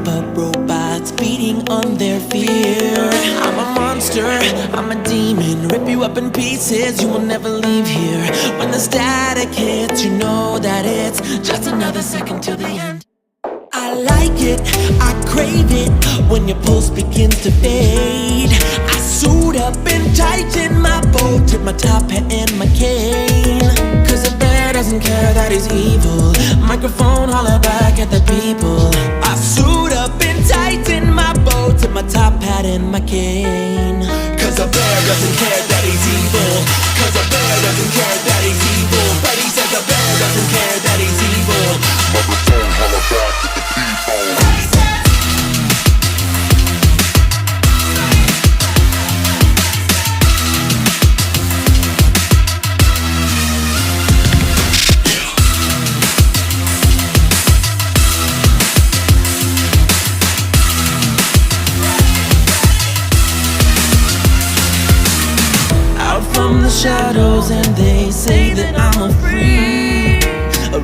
up robots beating on their fear. I'm a monster, I'm a demon, rip you up in pieces, you will never leave here. When the static hits, you know that it's just another second till the end. I like it, I crave it, when your pulse begins to fade. I suit up and tighten my bow, tip my top hat and my cane. Cause a bear doesn't care that he's evil, microphone holler back at the people. I suit up and tighten my bow, tip my top hat and my cane. Cause a bear doesn't care that he's evil, cause a bear doesn't care that he's evil. But he says a bear doesn't care that he's evil, microphone holler back at the people. From the shadows, and they say that I'm a freak.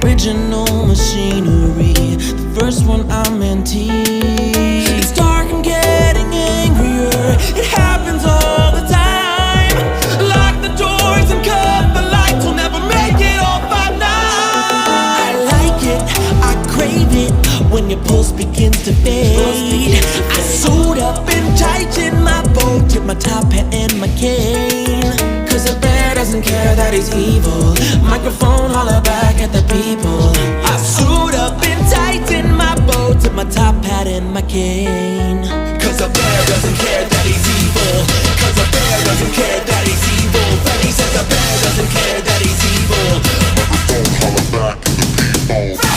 Original machinery, the first one I'm antique. It's dark and getting angrier, it happens all the time. Lock the doors and cut the lights, we'll never make it all 5 nights. I like it, I crave it, when your pulse begins to fade. I suit up and tighten my bow, tip my top hat and my cane. Cause a bear doesn't care that he's evil, microphone holler back at the people. I suit up and tighten my bow, tip my top hat and my cane. Cause a bear doesn't care that he's evil, cause a bear doesn't care that he's evil. But he says a bear doesn't care that he's evil, microphone holler back at the people.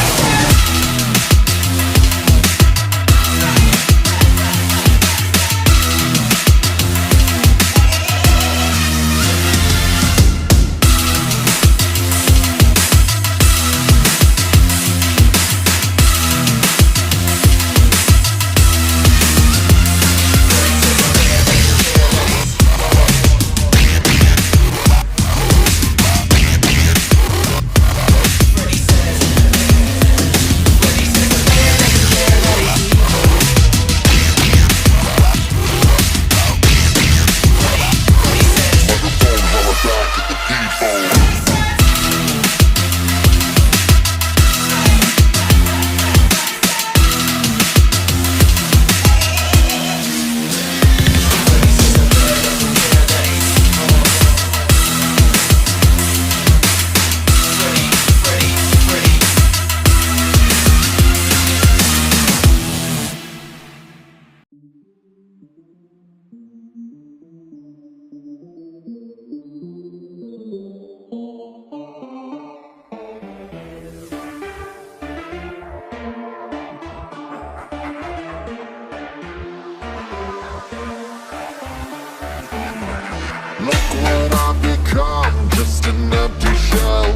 Look what I've become, just an empty shell,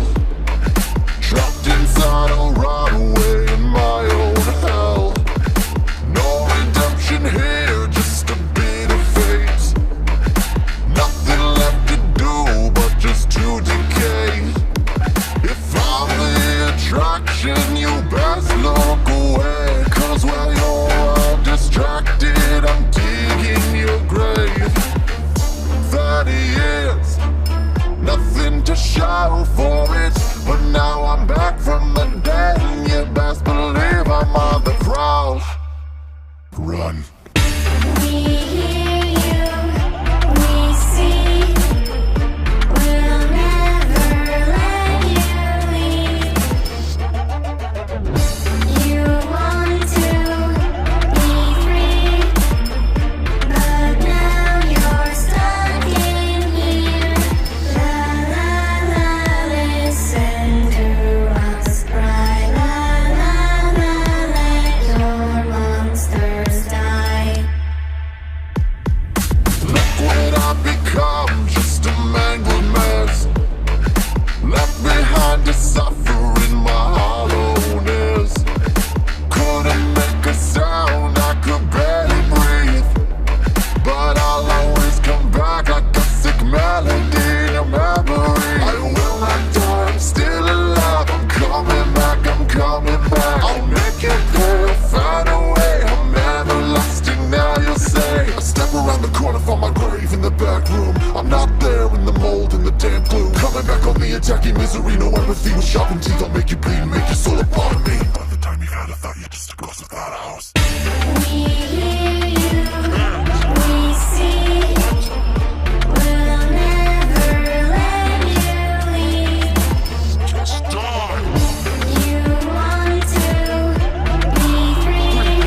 trapped inside a runaway in my own hell. No redemption here, just a bit of fate. Nothing left to do but just to decay. If I'm the attraction, you best look away, cause while you're all distracted, I'm digging your grave. 30 years, nothing to show. around the corner, found my grave in the back room. I'm not there in the mold and the damp gloom. Coming back on me, attacking misery, no empathy. With sharpened teeth, I'll make you bleed and make your soul a part of me. By the time you've had a thought, you're just a ghost without a house. We hear you, we see. We'll never let you leave. Just die. You want to be free,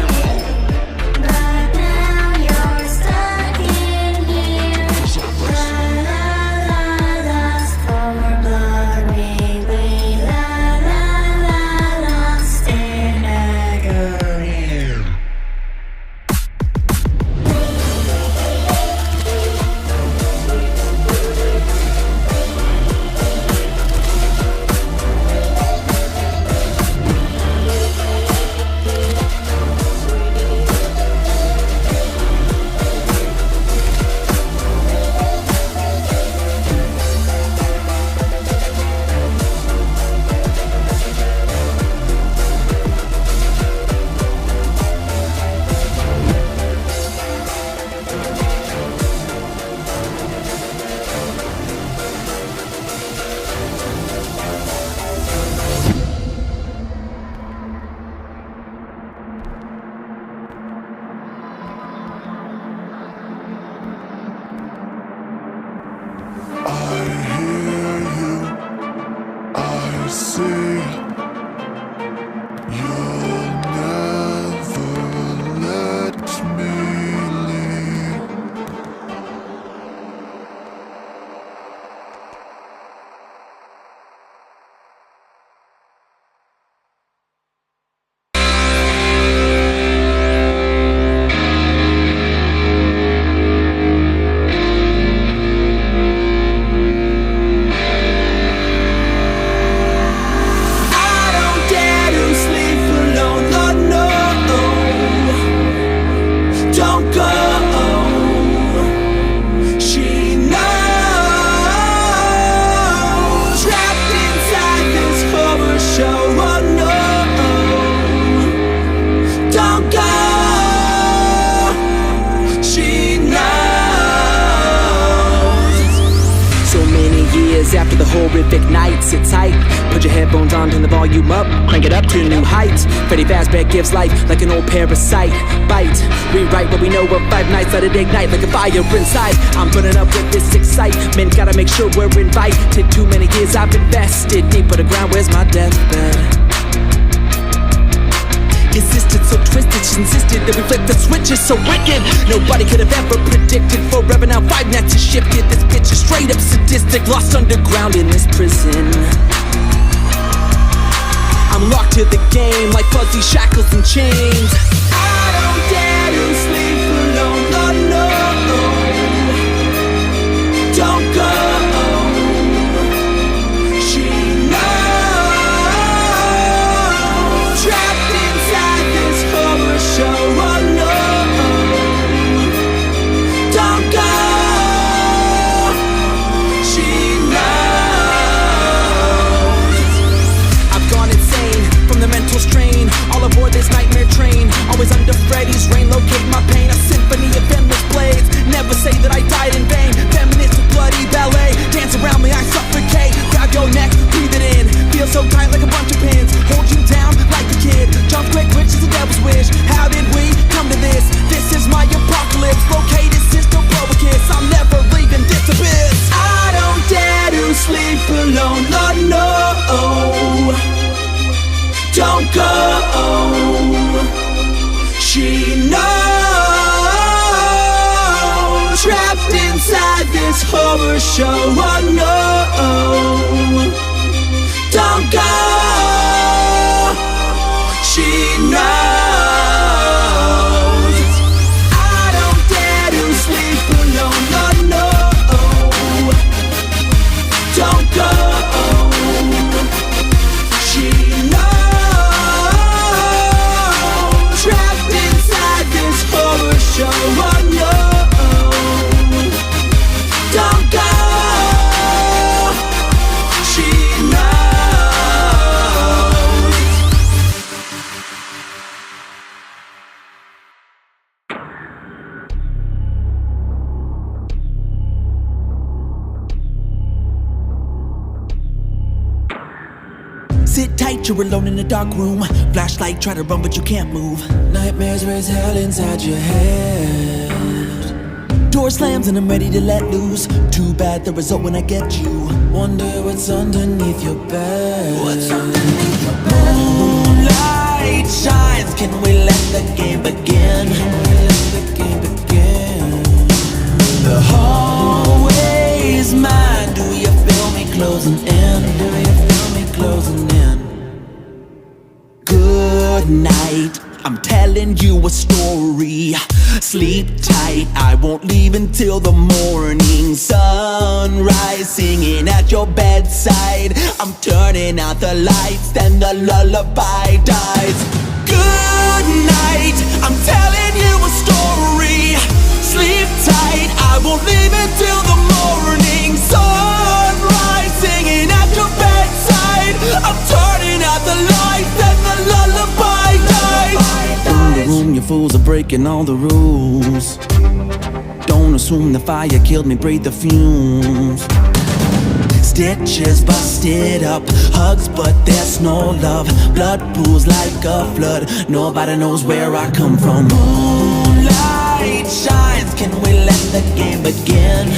but now you're stuck in here. La la la, lost for glory. We la la la, lost in agony. I hear you, I see. You'll never let me leave. I don't dare to sleep alone, Lord, no. Don't go. She knows. Trapped inside this horror show, oh no. Don't go. She knows. So many years after the horrific night, sit tight, put your headphones on, turn the volume up, crank it up to new heights. Freddy Fazbear gives life like an old parasite. Bite, rewrite what we know of 5 nights, let it ignite like a fire inside. I'm burning up with this excitement, gotta make sure we're invited. Too many years I've invested deep for the ground, where's my deathbed? Insisted, so twisted, she insisted that we flip the switches so wicked. Nobody could have ever predicted. Forever now 5 nets has shifted. This bitch is straight up sadistic, lost underground in this prison. I'm locked to the game like fuzzy shackles and chains. I don't dare to sleep alone, Lord, no. Don't go. She knows. Trapped inside this horror show, oh no. Don't go. She knows. I've gone insane from the mental strain. All aboard this nightmare train. Always under Freddy's reign. Locate my pain. A symphony of endless blades. Never say that I died in vain. Feminist with bloody ballet. Dance around me, I suffocate. Grab your neck, breathe it in. Feel so tight like a bunch of pins. Hold you down like a kid. Jump quick, which is the devil's wish. How did we come to this? This is my apocalypse. Located system, blow a kiss. I'm never leaving this abyss. I don't dare to sleep alone, Lord, no. Don't go. She knows. Trapped inside this horror show, oh no. Don't go. She knows. I don't dare to sleep alone, Lord, no. Don't go. She knows. Trapped inside this horror show, oh no. Don't go. Sit tight, you're alone in a dark room. Flashlight, try to run but you can't move. Nightmares raise hell inside your head. Door slams and I'm ready to let loose. Too bad the result when I get you. Wonder what's underneath your bed. What's underneath your bed? Moonlight shines, can we let the game begin? Can we let the game begin? The hallway's mine. Do you feel me closing in? Do you feel me closing in? Good night, I'm telling you a story. Sleep tight, I won't leave until the morning sunrise. Singing at your bedside, I'm turning out the lights, then the lullaby dies. Good night, I'm telling you a story. Sleep tight, I won't leave until the morning sunrise. Singing at your bedside, I'm turning out the lights, then the lullaby dies. In the room, you fools are breaking all the rules. Don't assume the fire killed me, breathe the fumes. Stitches busted up, hugs but there's no love. Blood pools like a flood, nobody knows where I come from. Moonlight shines, can we let the game begin?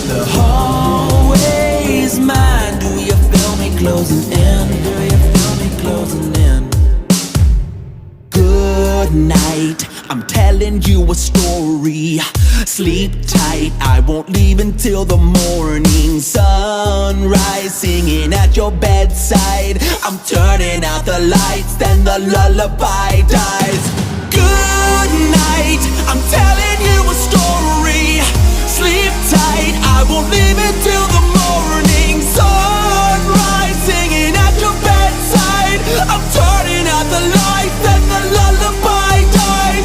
The hallway's mine, do you feel me closing in? Do you feel me closing in? Good night, I'm telling you a story. Sleep tight, I won't leave until the morning sunrise. Singing at your bedside, I'm turning out the lights, then the lullaby dies. Good night, I'm telling you a story. Sleep tight, I won't leave until the morning sunrise. Singing at your bedside, I'm turning out the lights, then the lullaby dies.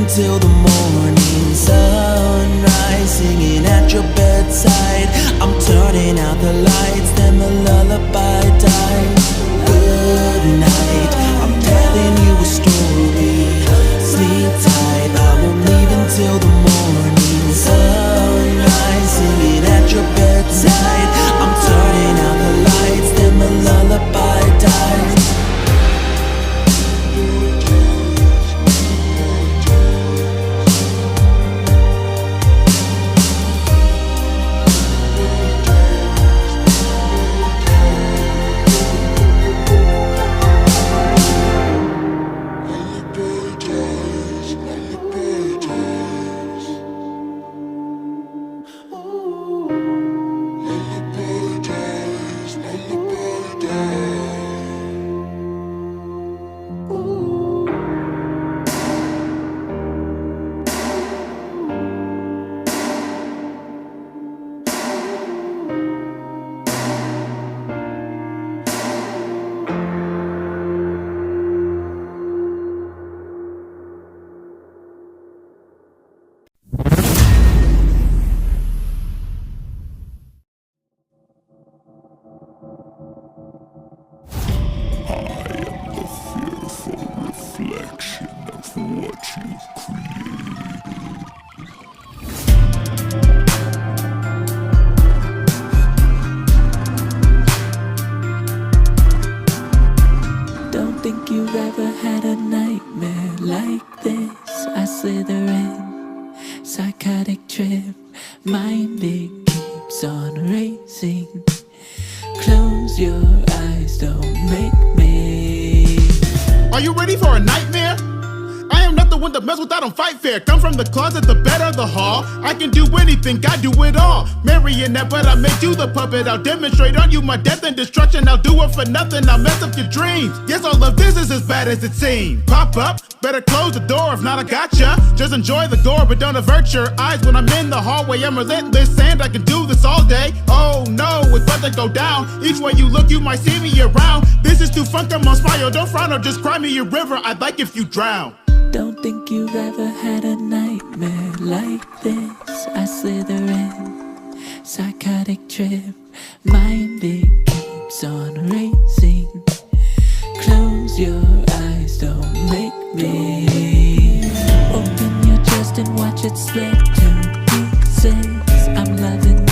Till the morning sunrise, singing at your bedside, I'm turning out the lights, then the lullaby dies. Good night, I'm telling you a story. Sleep tight, I won't leave until the morning sunrise, singing at your bedside, I'm turning out the lights, then the lullaby dies. Reflection of what you've created. Don't think you've ever had a nightmare like this. I slither in, psychotic trip. Mind it keeps on racing. Close your eyes, don't make me Are you ready for a nightmare? I am not the one to mess with, I don't fight fair. Come from the closet, the bed, or the hall. I can do anything, I do it all. Marionette, but I made you the puppet. I'll demonstrate on you my death and destruction. I'll do it for nothing, I'll mess up your dreams. Yes, all of this is as bad as it seems. Pop up, better close the door, if not I gotcha. Just enjoy the gore, but don't avert your eyes when I'm in the hallway. I'm relentless and I can do this all day. Oh no, it's about to go down. Each way you look, you might see me around. This is too fun, come on, smile, don't frown or just cry me a river. I'd like if you drown. Don't think you've ever had a nightmare like this. I slither in, psychotic trip. Mind it keeps on racing. Close your eyes, don't make me. Open your chest and watch it split to pieces. I'm loving it,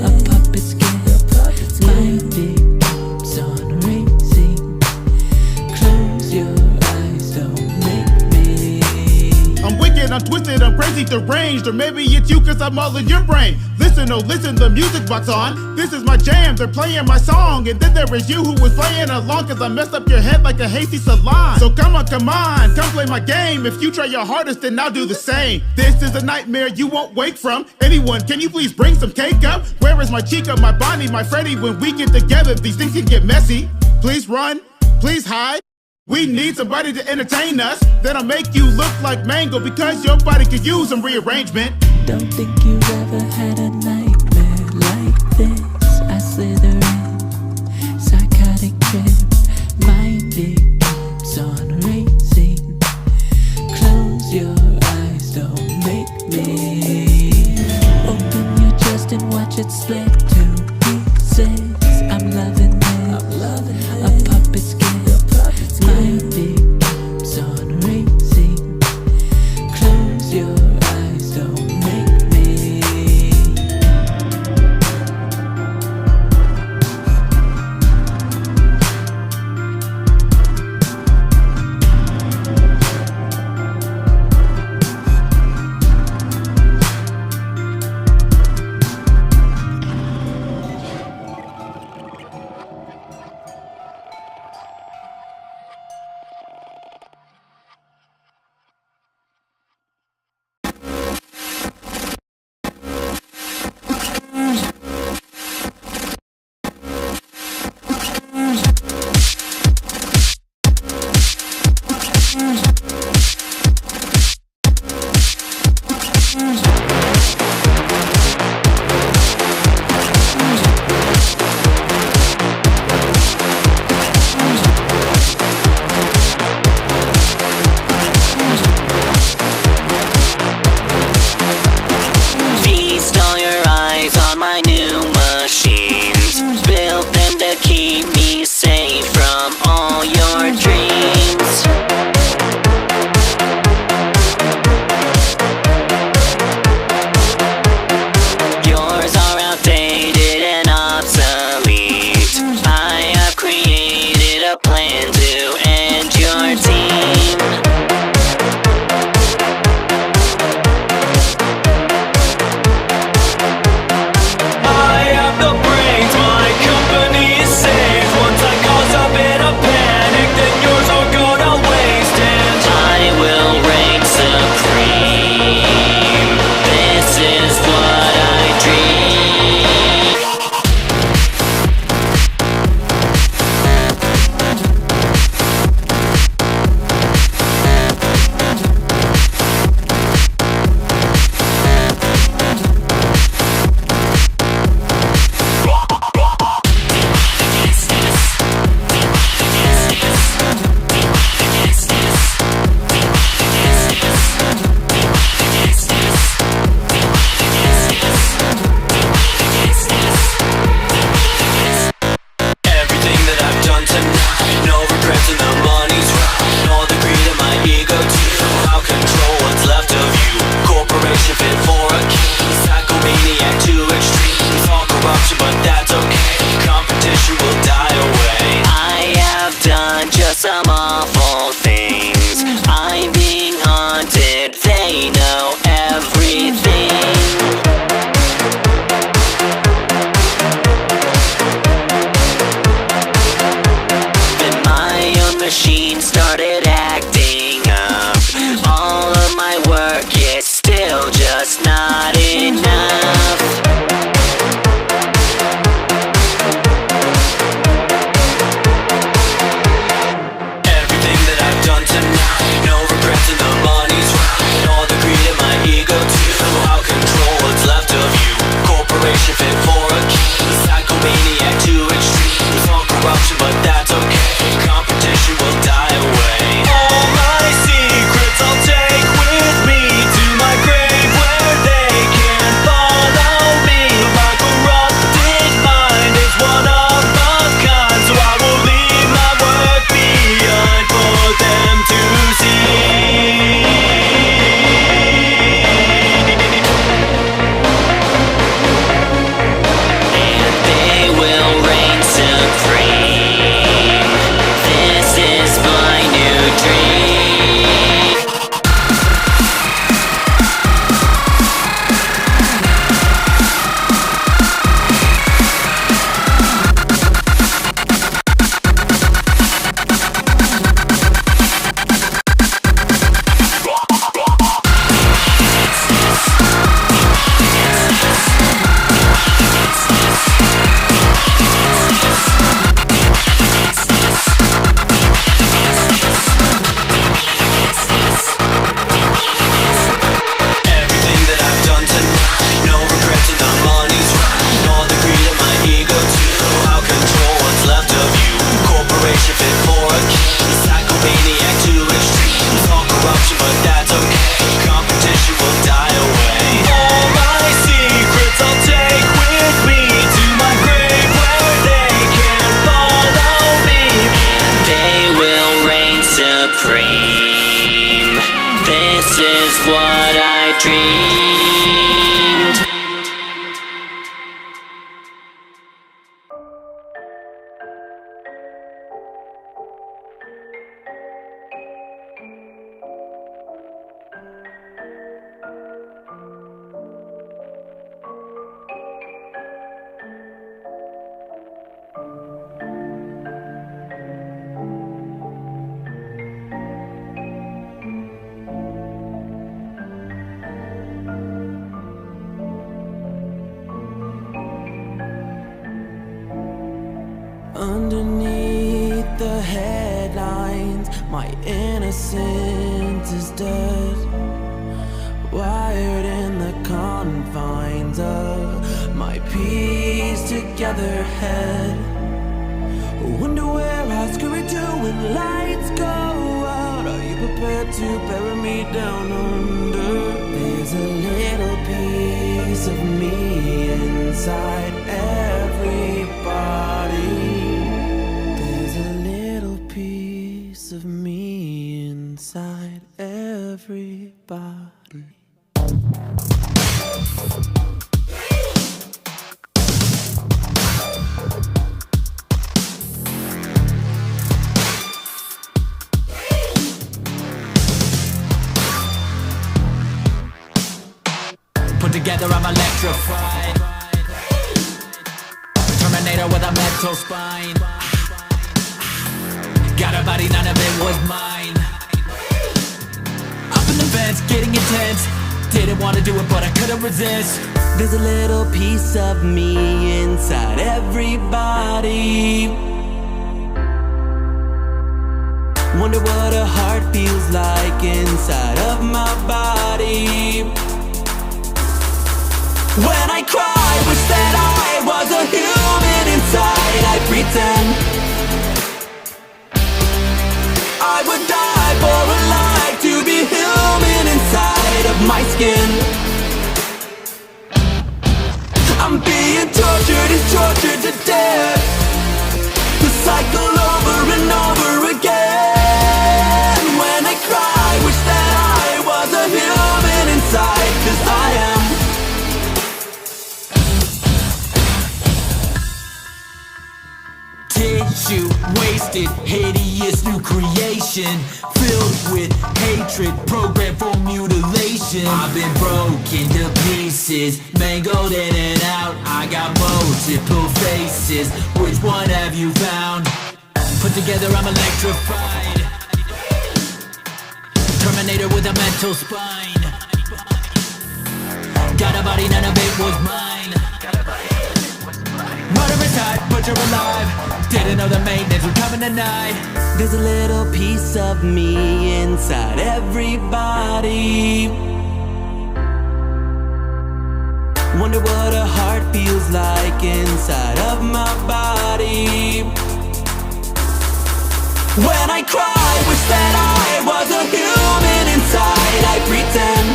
a puppet's gift. Mind it keeps on racing. Close your eyes, don't make me. I'm wicked, I'm twisted, I'm crazy, deranged. Or maybe it's you cause I'm all in your brain. Listen, oh listen, the music box on. This is my jam, they're playing my song. And then there is you who was playing along. Cause I messed up your head like a hasty salon. So come on, come play my game. If you try your hardest, then I'll do the same. This is a nightmare you won't wake from. Anyone, can you please bring some cake up? Where is my Chica, my Bonnie, my Freddy? When we get together, these things can get messy. Please run, please hide. We need somebody to entertain us. Then I'll make you look like Mango because your body could use some rearrangement. Don't think you've ever had a nightmare like this. I slither in, psychotic trip. Mind it keeps on racing. Close your eyes, don't make me. Open your chest and watch it split to pieces. I'm loving it, a puppet's gift. Mind it keeps on racing. Close your eyes, don't make me. Underneath the headlines, my innocence is dead, wired in the confines of my pieced together head. Wonder where I scurry to when lights go out. Are you prepared to bury me down under? There's a little piece of me inside everybody. There's a little piece of me inside everybody. Put together, I'm electrified. Terminator with a metal spine. Got a body, none of it was mine. Up in the vents, getting intense. Didn't want to do it, but I couldn't resist. There's a little piece of me inside everybody. Wonder what a heart feels like inside of my body. When I cry, wish that I was a human inside. I pretend I would die for a life to be human inside of my skin. I'm being tortured and tortured to death. The cycle over and over again. When I cry, wish that I was a human inside, 'cause I am. Tissue, wasted, hideous new creation, filled with hatred, programmed for mutilation. I've been broken to pieces, mangled in and out. I got multiple faces, which one have you found? Put together, I'm electrified. Terminator with a mental spine. Got a body, none of it was mine. Murderous hot, but you're alive. Didn't know the maintenance were coming tonight. There's a little piece of me inside everybody. Wonder what a heart feels like inside of my body. When I cry, wish that I was a human inside. I pretend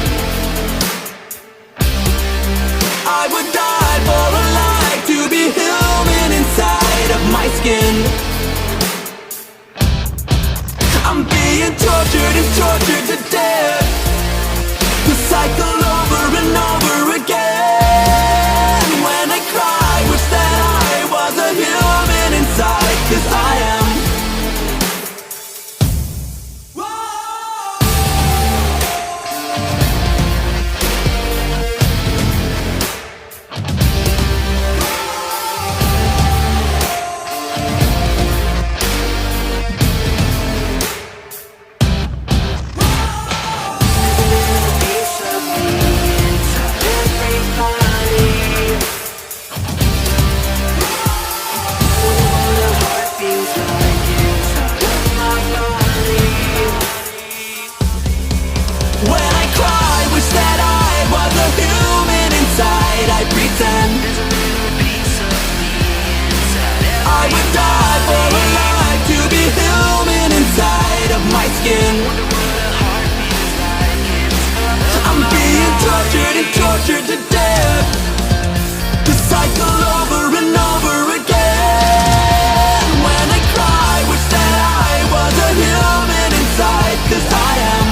I would die for a life to be human inside of my skin. I'm being tortured and tortured to death. The cycle over and over again. When I cry, wish that I was a human inside, 'cause I am. I'm being tortured and tortured to death. The cycle over and over again. When I cry, wish that I was a human inside, 'cause I am.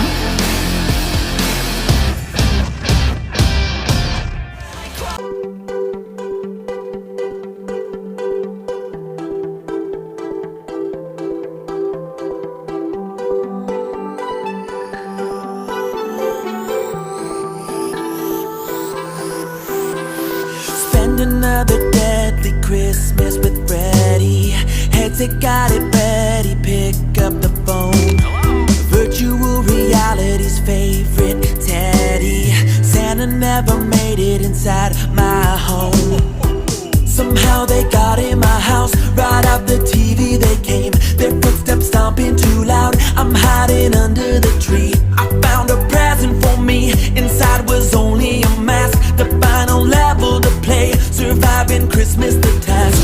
Another deadly Christmas with Freddy. Headset got it ready, pick up the phone. Virtual reality's favorite teddy. Santa never made it inside my home. Somehow they got in my house right out the hiding under the tree. I found a present for me. Inside was only a mask. The final level to play, surviving Christmas the task.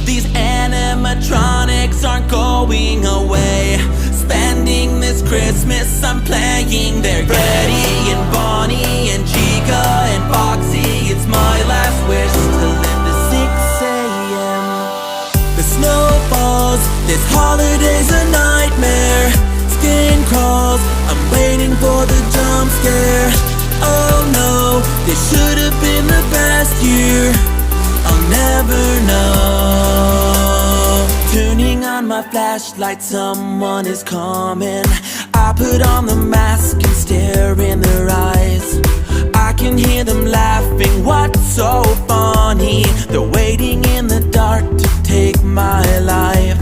These animatronics aren't going away. Spending this Christmas I'm playing their Betty and Bonnie and Chica and Foxy. It's my last wish to live to 6 a.m. The snow falls, this holiday's a nightmare. Skin crawls, I'm waiting for the jump scare. Oh no, this should have been the best year. I'll never know. Turning on my flashlight, someone is coming. I put on the mask and stare in their eyes. I can hear them laughing, what's so funny? They're waiting in the dark to take my life.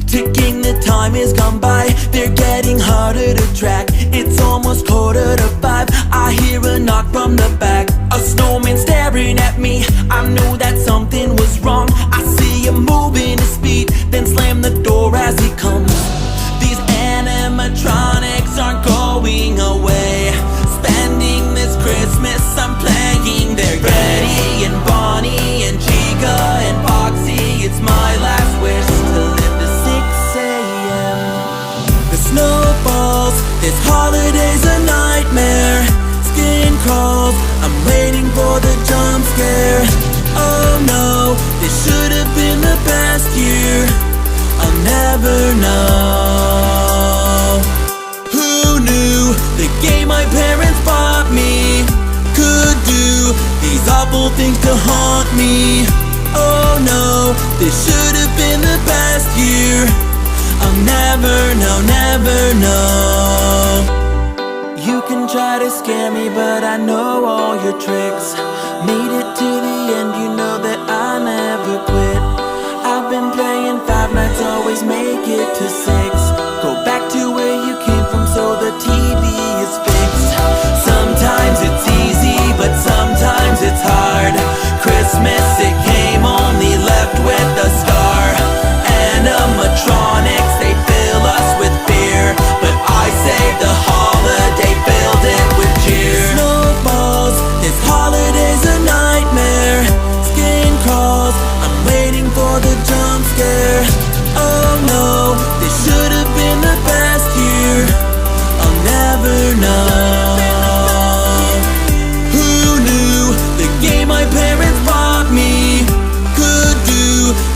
Ticking, the time has gone by. They're getting harder to track. It's almost 4:45. I hear a knock from the back. A snowman staring at me. I knew that something was wrong. I see him moving his feet, then slam the door as he comes. These animatronics aren't going away. Spending this Christmas I'm playing their Betty and Bonnie and Chica and Foxy. It's my last wish to live to 6 a.m. The snow falls, this holiday's a nightmare. Skin crawls, I'm waiting for the jump scare. Oh no, this should have been the best year. I'll never know. Who knew the game my parents bought me could do these awful things to haunt me? Oh no, this should have been the best year. I'll never know, never know. You can try to scare me, but I know all your tricks. Made it to the end, you know that I never quit. I've been playing 5 nights, always make it to 6. Go back to where you came from so the TV is fixed. Sometimes it's easy, but sometimes it's hard. Christmas, it came only left with a scar. Animatronics, they fill us with fear, but I saved the holiday, filled it with cheer. Snowballs, this holiday's a nightmare. Skin crawls, I'm waiting for the jump scare. Oh no, this should have been the best year. I'll never know. Who knew the game my parents bought me could do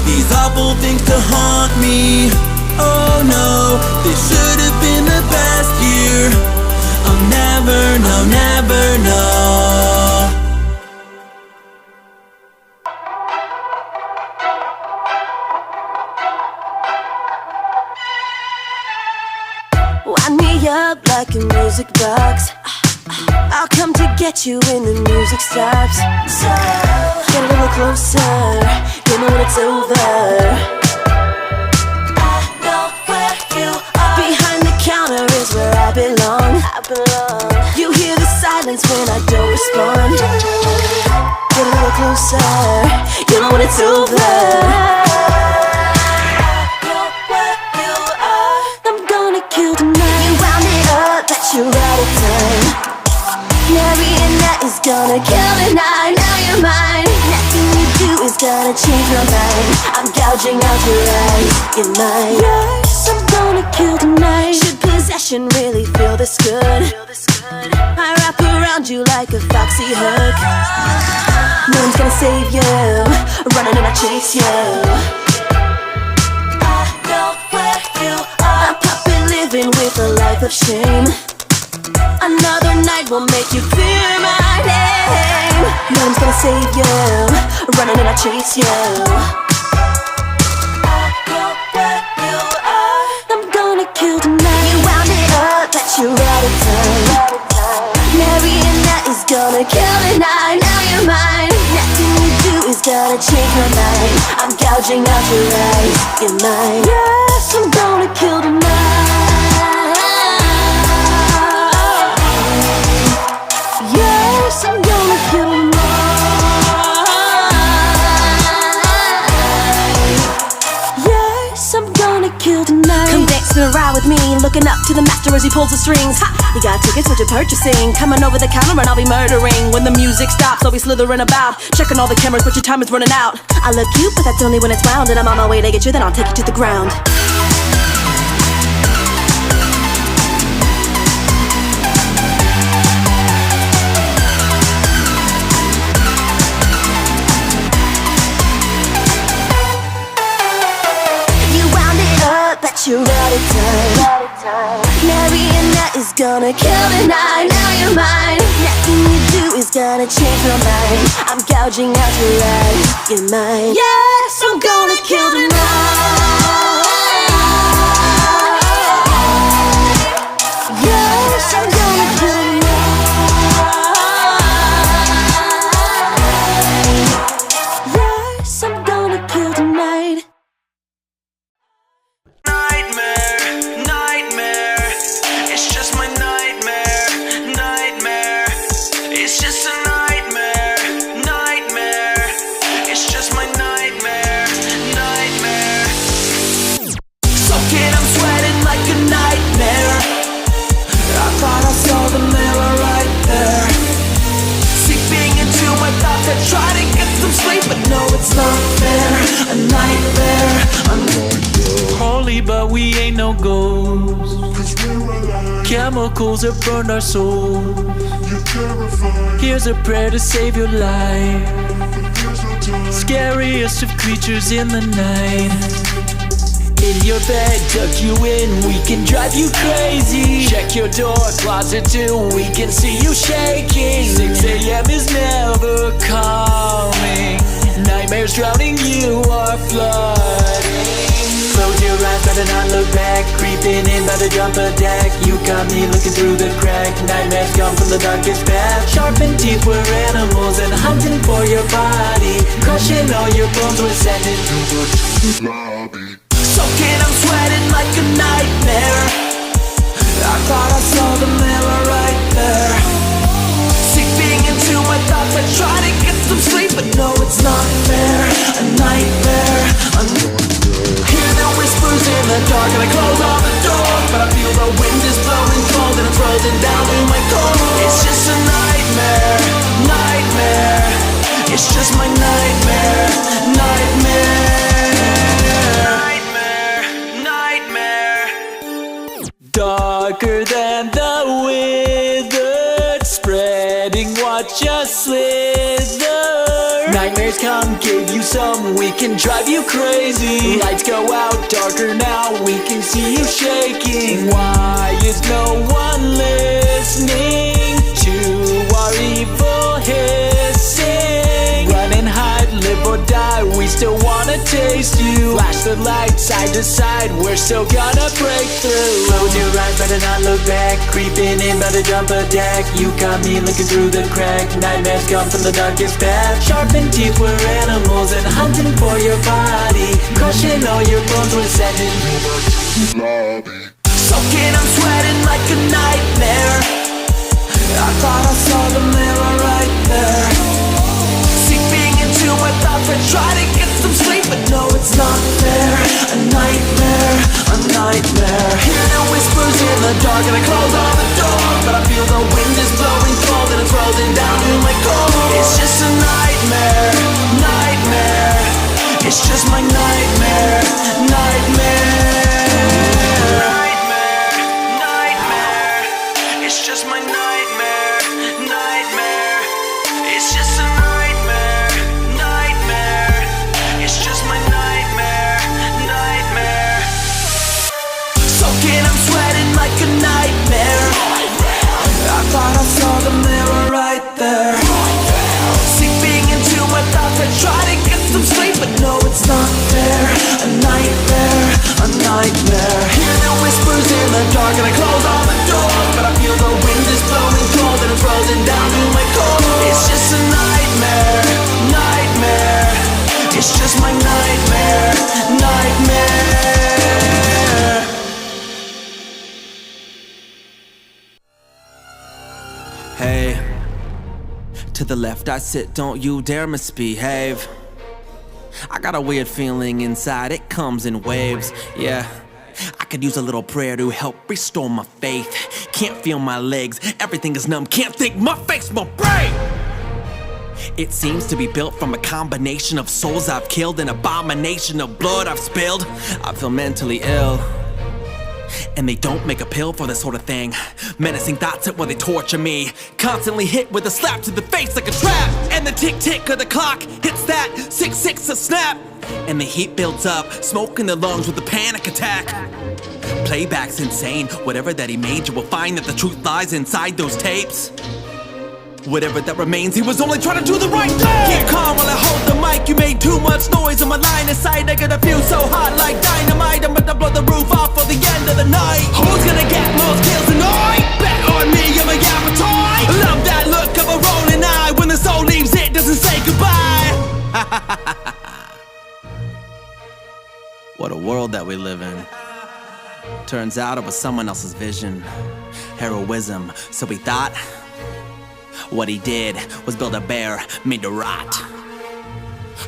these awful things to haunt me? Oh no, this should have been the best year. I'll never know, never know. Wind me up like a music box. I'll come to get you when the music stops. So get a little closer, you know when it's over. I know where you are. Behind the counter is where I belong. You hear the silence when I don't respond. Get a little closer, you know when it's over. You're out of time. Marionette is gonna kill tonight. Now you're mine. Nothing you do is gonna change my mind. I'm gouging out your eyes. You're mine. Yes, I'm gonna kill tonight. Should possession really feel this good? I wrap around you like a foxy hook. No one's gonna save you. Running and I chase you. I know where you are. A puppet living with a life of shame. Another night will make you fear my name. No one's gonna save you. Running and I chase you. I know where you are. I'm gonna kill tonight. You wound it up, but you're out of time. Marionette is gonna kill tonight. Now you're mine. Nothing you do is gonna change my mind. I'm gouging out your eyes. You're mine. Yes, I'm gonna kill tonight. Yes, I'm gonna kill them all. Yes, I'm gonna kill tonight. Come dance gonna ride with me, looking up to the master as he pulls the strings. Ha! You got tickets, what you're purchasing? Coming over the counter and I'll be murdering. When the music stops, I'll be slithering about, checking all the cameras, but your time is running out. I look cute, but that's only when it's wound, and I'm on my way to get you, then I'll take you to the ground. You're out of time. Mariana is gonna kill tonight. Now you're mine. Nothing you do is gonna change my mind. I'm gouging out your eyes. You're mine. Yes, I'm gonna kill tonight. Yes, I'm gonna kill tonight. Yes, I'm gonna kill tonight. Try to get some sleep, but no, it's not fair. A nightmare, a nightmare. Holy, but we ain't no ghosts. Chemicals have burned our souls. Here's a prayer to save your life. Scariest of creatures in the night. In your bed, tuck you in, we can drive you crazy. Check your door, closet too, we can see you shaking. 6 a.m. is never coming. Nightmares drowning you are flooding. Close your eyes, better not look back. Creeping in by the jumper deck. You got me looking through the crack. Nightmares come from the darkest path. Sharpened teeth were animals and hunting for your body. Crushing all your bones, we're sending to the lobby. Soaking, I'm sweating like a nightmare. I thought I saw the mirror right there. Seeping into my thoughts, I try to get some sleep, but no, it's not fair. A nightmare, a nightmare. Hear the whispers in the dark and I close all the doors, but I feel the wind is blowing cold and it's frozen down to my core. It's just a nightmare, nightmare. It's just my nightmare, nightmare. Darker than the withered, spreading what just slither. Nightmares come, give you some, we can drive you crazy. Lights go out, darker now, we can see you shaking. Why is no one listening to our evil hissing? Run and hide, live or die, we still wanna taste you. Flash the light, side to side, we're still gonna break through. Close your eyes, better not look back. Creeping in by the jumper deck. You got me looking through the crack. Nightmares come from the darkest path. Sharpened teeth were animals and hunting for your body. Crushing all your bones, we're sending to the lobby. Soaking, I'm sweating like a nightmare. I thought I saw the mirror right there. Seeping into my thoughts, I try to get some sleep, but no, it's not fair. A nightmare, a nightmare. Hear the whispers in the dark and I close all the doors, but I feel the wind is blowing cold and it's frozen down to my core. It's just a nightmare, nightmare. It's just my nightmare, nightmare. It's just my nightmare, nightmare. It's just a nightmare, nightmare. It's just my nightmare, nightmare. Soaking, I'm sweating like a nightmare. I thought I saw the mirror right there. Seeping into my thoughts, I try to get some sleep, but no, it's not fair. A nightmare, a nightmare. Hear the whispers in the dark and I close all the doors, but I feel the wind is blowing cold and it's frozen down to my core. It's just a nightmare, nightmare. It's just my nightmare, nightmare. Hey, to the left I sit, don't you dare misbehave. I got a weird feeling inside, it comes in waves, yeah. I could use a little prayer to help restore my faith. Can't feel my legs, everything is numb. Can't think, my face, my brain. It seems to be built from a combination of souls I've killed, an abomination of blood I've spilled. I feel mentally ill, and they don't make a pill for this sort of thing. Menacing thoughts at when they torture me, constantly hit with a slap to the face like a trap. And the tick-tick of the clock hits that 6-6 a snap. And the heat builds up, smoke in the lungs with a panic attack. Playback's insane, whatever that he made, you will find that the truth lies inside those tapes. Whatever that remains, he was only trying to do the right thing. Keep calm while I hold the mic, you made too much noise on my line of sight. I got a fuse so hot like dynamite, I'm about to blow the roof off for the end of the night. Who's gonna get most kills tonight? Bet on me, I'm a appetite. Love that look of a rolling eye, when the soul leaves it doesn't say goodbye. What a world that we live in. Turns out it was someone else's vision. Heroism, so we thought. What he did was build a bear made to rot.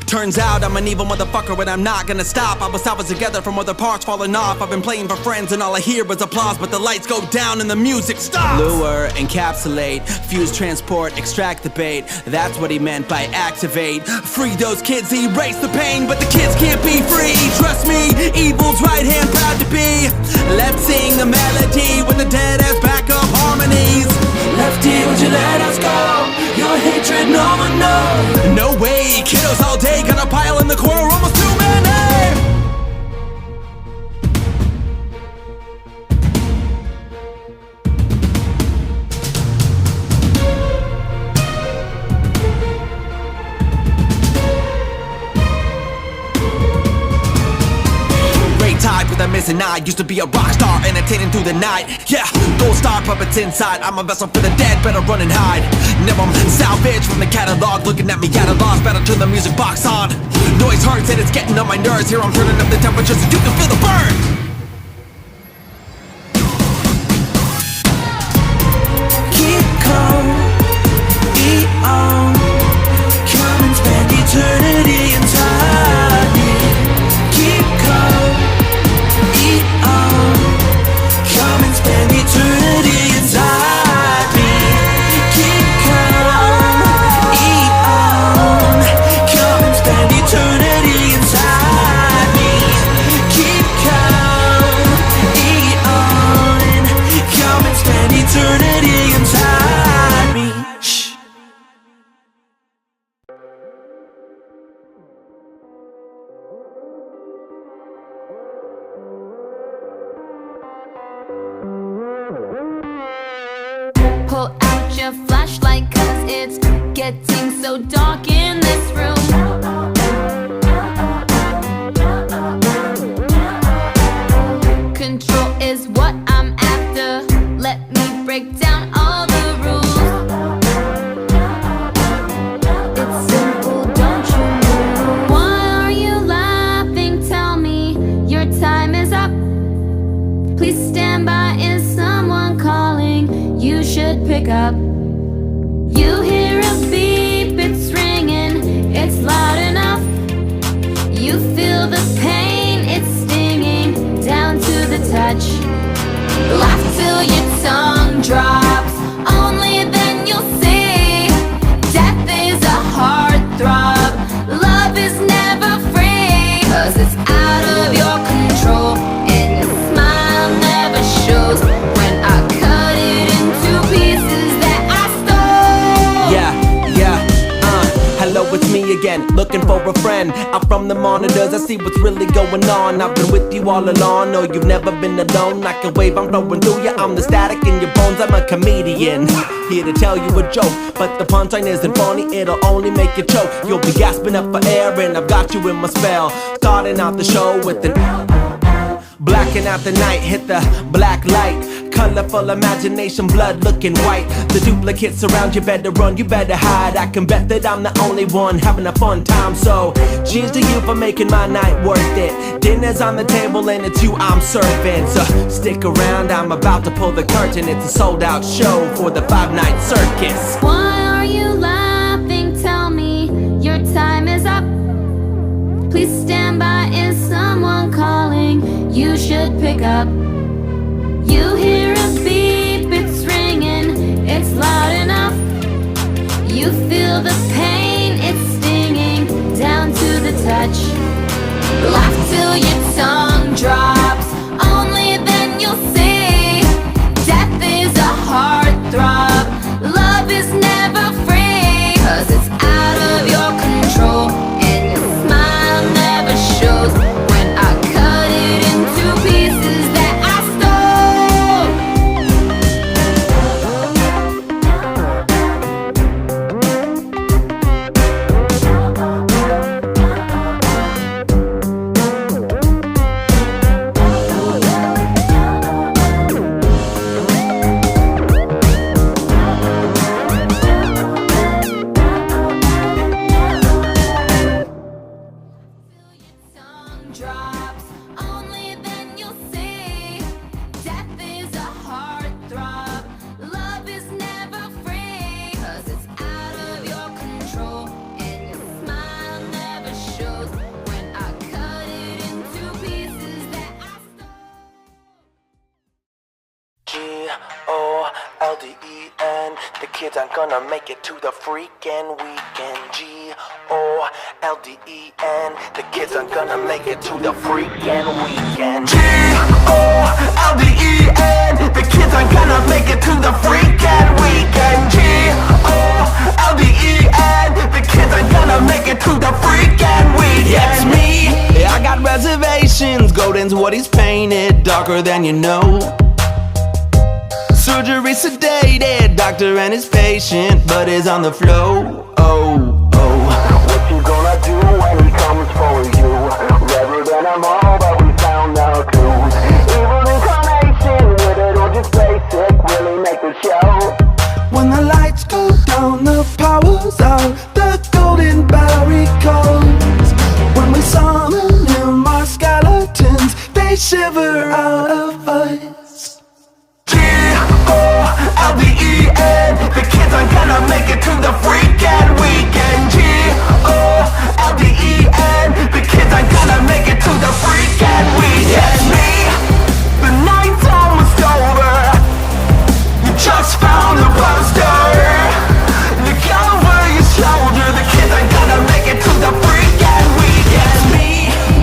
Turns out I'm an evil motherfucker and I'm not gonna stop. I was salvaged together from other parts falling off. I've been playing for friends and all I hear is applause, but the lights go down and the music stops. Lure, encapsulate, fuse, transport, extract the bait. That's what he meant by activate. Free those kids, erase the pain, but the kids can't be free. Trust me, evil's right hand proud to be. Let's sing a melody with the dead as backup harmonies. Lefty, would you let us go? Your hatred, no one knows. No way, kiddos all day, got a pile in the corner, almost too many. Tied with a missing eye, used to be a rock star, entertaining through the night. Yeah, gold star puppets inside. I'm a vessel for the dead, better run and hide. Never salvage from the catalog, looking at me at a loss. Better turn the music box on. Noise hurts and it's getting on my nerves. Here I'm turning up the temperature so you can feel the burn. Keep calm, eat on. Come and spend eternity inside me. Keep calm. Come and spend eternity inside me. Keep calm, eat on. Come and spend eternity inside me. Keep calm, eat on. Come and spend eternity inside me. Shh. Pull out your flashlight, cause it's getting so dark in this room. Control is what I'm after. Let me break down all the rules. It's simple, don't you know? Why are you laughing? Tell me your time is up. Please stand by, is someone calling? You should pick up. You hear a beep, it's ringing, it's loud enough. You feel the pain, it's stinging down to the touch. Laugh till your tongue drops, only then you'll see. Death is a hard throb, love is never free. Cause it's out of your control, and your smile never shows. When I cut it into pieces that I stole. Hello, it's me again, looking for a friend. Out from the monitors, I see what's really going on. I've been with you all along, no, you've never been alone. Like a wave, I'm flowing through you, I'm the static in your bones, I'm a comedian. Here to tell you a joke, but the punchline isn't funny, it'll only make you choke. You'll be gasping up for air and I've got you in my spell. Starting out the show with an blacking out the night, hit the black light. Colorful imagination, blood looking white. The duplicates around you, better run, you better hide. I can bet that I'm the only one having a fun time. So, cheers to you for making my night worth it. Dinner's on the table and it's you I'm serving. So, stick around, I'm about to pull the curtain. It's a sold out show for the 5-night circus. Why are you laughing? Tell me your time is up. Please stand by, is someone calling? you should pick up. You hear a beep, it's ringing, it's loud enough. You feel the pain, it's stinging, down to the touch. Laugh till your tongue drops, only then you'll see. Death is a heartthrob, love is never free. 'Cause it's out of your control, and your smile never shows. When I cut it into pieces that I stole. Tongue drops, only then you'll see. Death is a heartthrob, love is never free. 'Cause it's out of your control, and your smile never shows. When I cut it into pieces that I stole. G-O-L-D-E-N. The kids aren't gonna make it to the freaking weekend. G-O-L-D-E-N. The kids aren't gonna make it to the freaking weekend. G-O-L-D-E-N. The kids aren't gonna make it to the freaking weekend. G-O-L-D-E-N. The kids aren't gonna make it to the freaking weekend. It's me. I got reservations. Golden's what he's painted, darker than you know. Surgery sedated, doctor and his patient, but is on the flow. Oh, oh. What you gonna do when he comes for you? Rather than I'm all, but we found out clues. Evil incarnation, with it or just basic, really make the show. When the lights go down, the power's out, the golden barrier comes. When we summon him, our skeletons, they shiver out of us. G-O-L-D-E-N. The kids aren't gonna make it to the freaking weekend. G-O-L-D-E-N. The kids aren't gonna make it to the freaking weekend. Me, the night's almost over. You just found the poster. Look over your shoulder. The kids aren't gonna make it to the freaking weekend. Me,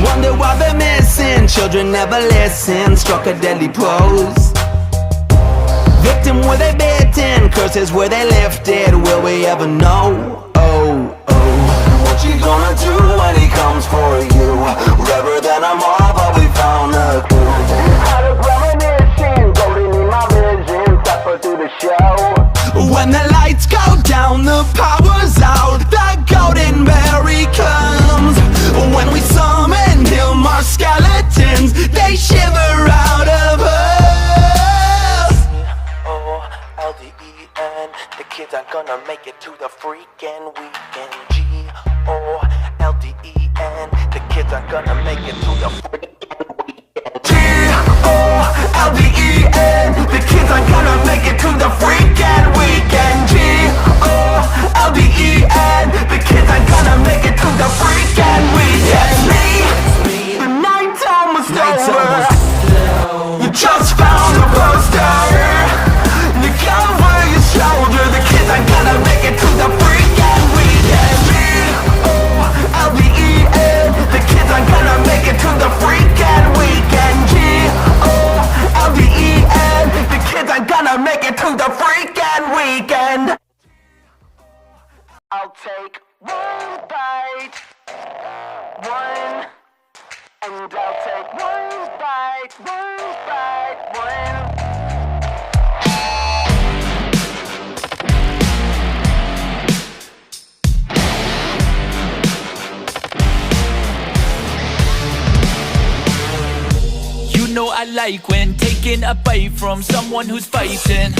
wonder why they're missing. Children never listen. Struck a deadly pose. Victim where they bitten, curses where they lifted. Will we ever know? Oh, oh. What you gonna do when he comes for you? Rarer than I'm all, but we found the clue. Had a premonition, golden in my vision, suffer through the show. When the lights go down, the power's out, the golden berry comes. When we summon him, our skeletons, they shiver out of us. L-D-E-N. The kids aren't gonna make it to the freaking weekend. G-O-L-D-E-N. The kids aren't gonna make it to the freaking weekend. G-O-L-D-E-N. The kids aren't gonna make it to the freaking weekend. G-O-L-D-E-N. The kids aren't gonna make it to the freaking weekend. Me, the night's almost over. You just found the poster. Look over your shoulder. The kids aren't gonna make it to the freaking weekend. G-O-L-D-E-N. The kids aren't gonna make it to the freaking weekend. G-O-L-D-E-N. The kids aren't gonna make it to the freaking weekend. I'll take one bite, one, and I'll take one bite, one. You know I like when taking a bite from someone who's fighting.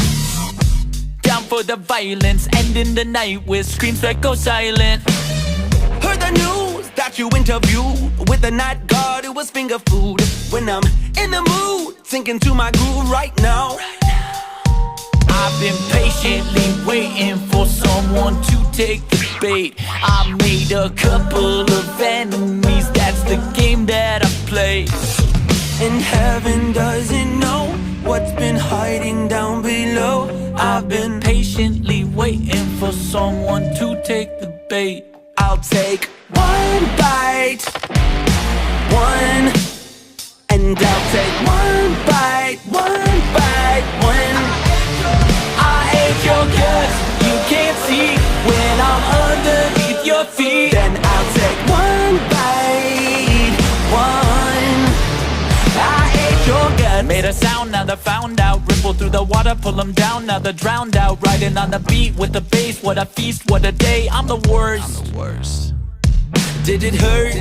Down for the violence, ending the night with screams that go silent. Heard the news that you interviewed with the night guard who was finger food. When I'm in the mood, sinking to my groove right now. I've been patiently waiting for someone to take the bait. I made a couple of enemies, that's the game that I play. And take the bait. I'll take one bite, one, and I'll take one bite, one. I ate your guts, you can't see when I'm underneath your feet. Then I'll take one bite, one. I ate your guts. Made a sound, now they're found out. Ripple through the water, pull them down, now they're drowned out. Riding on the beat with the bass, what a feast, what a day. I'm the worst. Did it hurt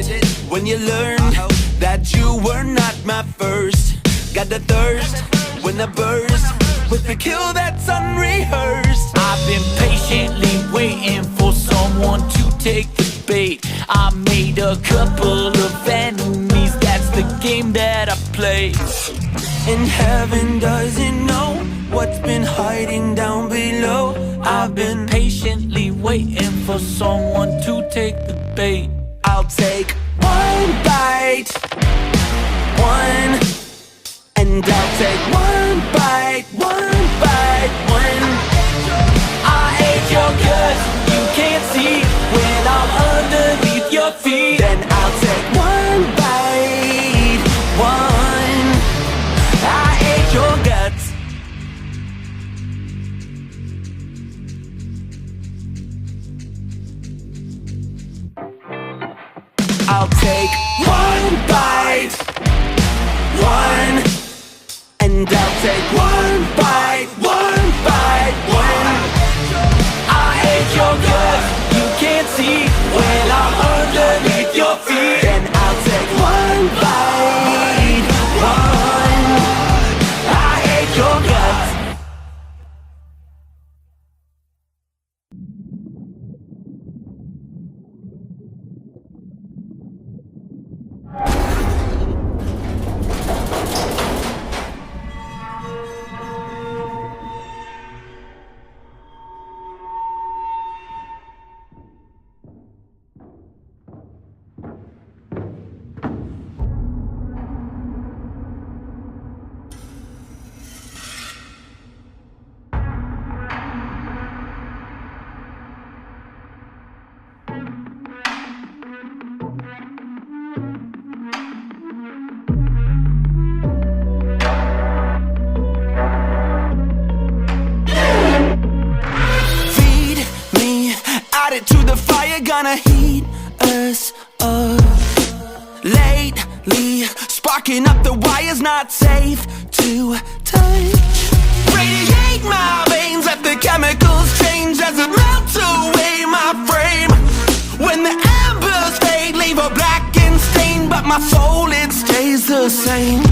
when you learned that you were not my first? Got the thirst when I burst with the kill that's unrehearsed. I've been patiently waiting for someone to take the bait. I made a couple of enemies, that's the game that I play. And heaven doesn't know what's been hiding down below. I've been patiently waiting for someone to take the bait. I'll take one bite, one, and I'll take one bite, one. I ate your guts, you can't see when I'm underneath your feet. Then I'll take one bite, one. I ate your guts. I'll take one bite, one, and I'll take one bite, one. I ate your guts, you can't see when I'm underneath your feet. Then I'll take one bite, one. I ate your guts. Gonna heat us up. Lately, sparking up the wire's not safe to touch. Radiate my veins, let the chemicals change as it melts away my frame. When the embers fade, leave a blackened stain, but my soul, it stays the same.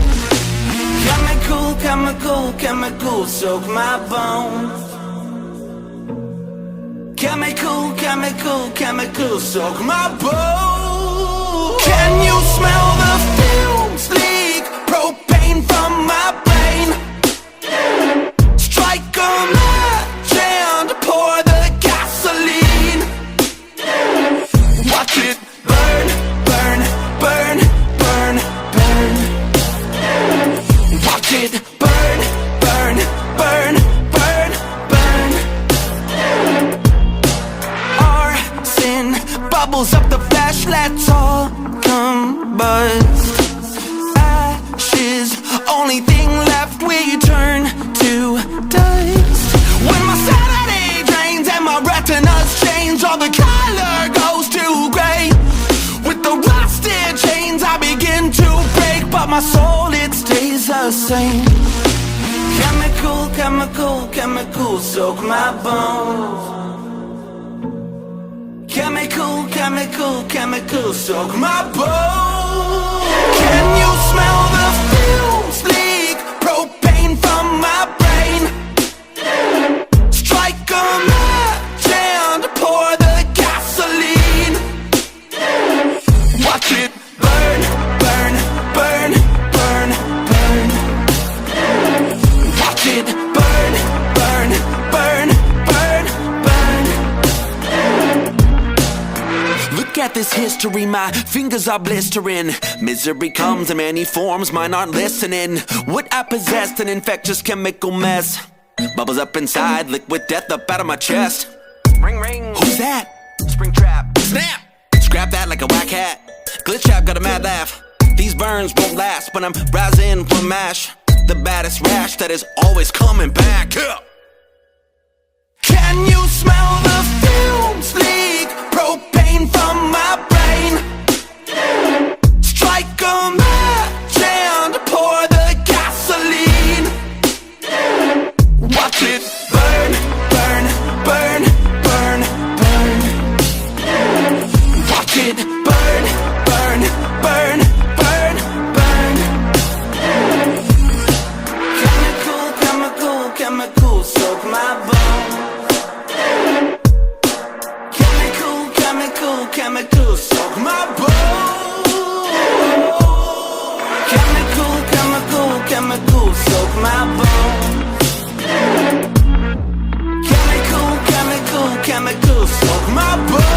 Chemical, soak my bones. Chemical, soak my bones. Can you smell the fumes leak? Propane from my brain. Strike a match and pour the gasoline. Watch it burn, burn, burn, burn, burn. Watch it burn, burn, burn, burn, burn. Bubbles up the flash, let's all combust. Ashes, only thing left, we turn to dust. When my sanity drains and my retinas change, all the color goes to gray. With the rusted chains I begin to break, but my soul, it stays the same. Chemical, soak my bones. Chemical, soak my bones. Can you smell the fumes leak? Propane from my brain. Strike a match and pour the gasoline. Watch it burn, burn, burn, burn, burn. Watch it burn, burn, burn, burn, burn. Look at this history, my fingers are blistering. Misery comes in many forms, mine aren't listening. What I possessed, an infectious chemical mess. Bubbles up inside, liquid death up out of my chest. Ring, ring. Who's that? Snap! Scrap that like a whack hat. Glitch trap got a mad laugh. These burns won't last when I'm rising from mash. The baddest rash that is always coming back. Can you smell the fumes leak? Propane from my brain. Strike a match and pour the gasoline. Watch it burn, burn, burn, burn, burn. Watch it burn, burn, burn, burn, burn. Chemical, chemical, chemical, soak my bones. Chemical, chemical, chemical, soak my bones. Chemical, chemical, chemical, soak my bones. Chemical, chemical, chemical, soak my bones.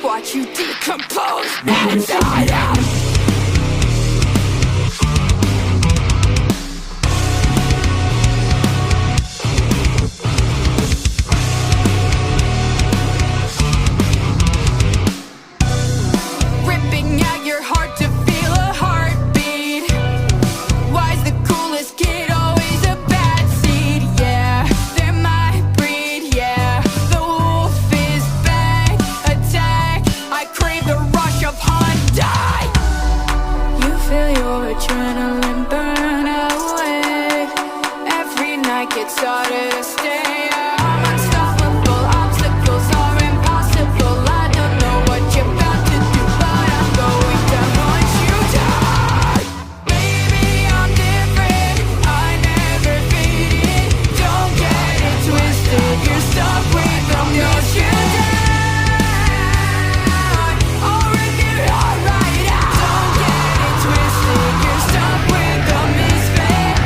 Watch you decompose inside out. Ripping out your heart to feel a heartbeat. Why's the coolest kid always a bad seed? Yeah, they're my breed. Yeah, the wolf is back. Attack. I crave the rush of Hyundai. You feel your adrenaline burn away. Every night gets harder to stay. I'm unstoppable. Obstacles are impossible. I don't know what you're about to do, but I'm going down once you die. Baby, I'm different. I never faded. Don't get it twisted. You're stuck with the notion. I'll rip your heart right out. Don't get it twisted. You're stuck with the misfit.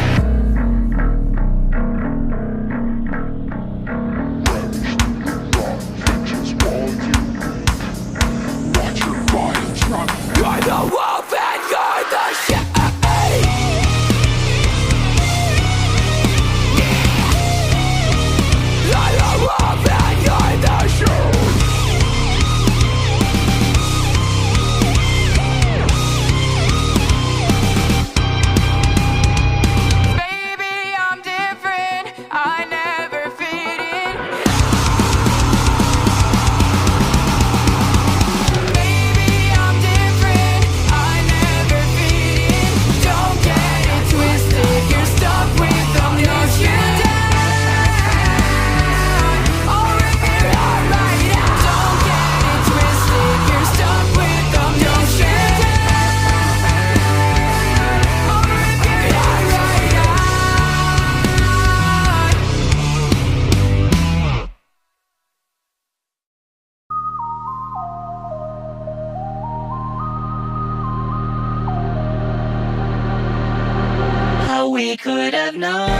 You're the wolf and you're the shit. You're the wolf and you're the shit. Baby, I'm different. I never fit in. Baby, I'm different. I never fit in. Don't get it twisted. You're stuck with the notion. I'll rip your heart right out. Don't get it twisted. You're stuck with the notion. I'll rip your heart right out. How we could have known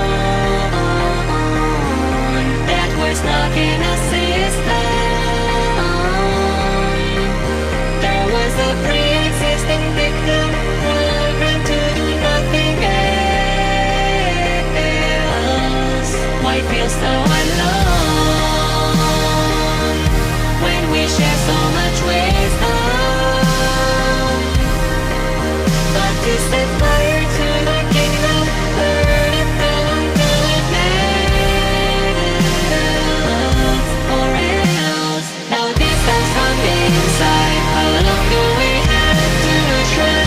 share so much wisdom. But to set fire to the kingdom, burn it down until it melts, or else. Now this comes from inside. How long do we have to try?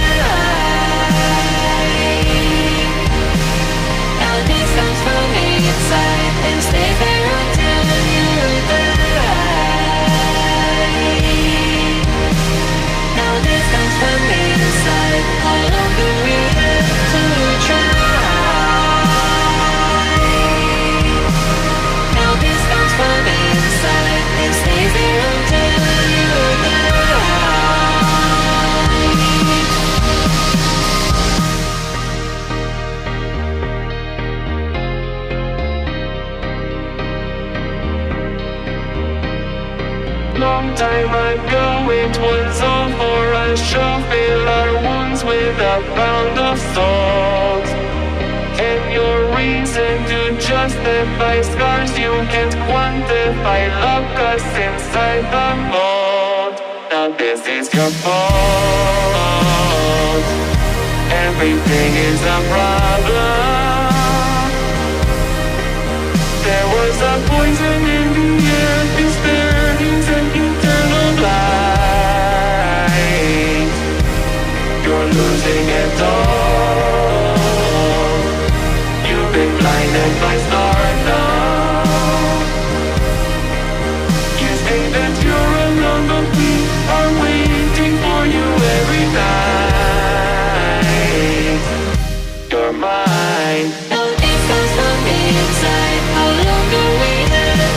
Now this comes from inside and stay there until you die. Now this comes from inside. How long do we have to try? Now this comes from inside and stays there until you die. Long time ago it was all for us to fill our wounds with a pound of salt. And your reason to justify scars you can't quantify lock us inside the mold. Now this is your fault. Everything is a problem. There was a poison in the air, this burning's an eternal light. You're losing it all. You've been blinded by stardom. You think that you're alone, but we are waiting for you every night. You're mine. Now this comes from inside. How long do we have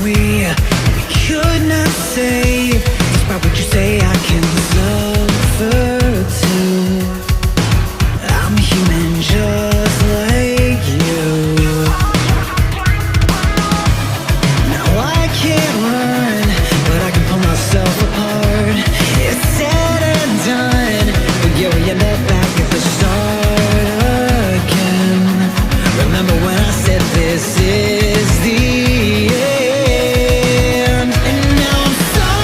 we could not save. Despite what you say, I can suffer too. I'm human just like you. Now I can't run, but I can pull myself apart. It's said and done, but yeah, we end up back at the start again. Remember when I said this is the end? And now I'm sorry.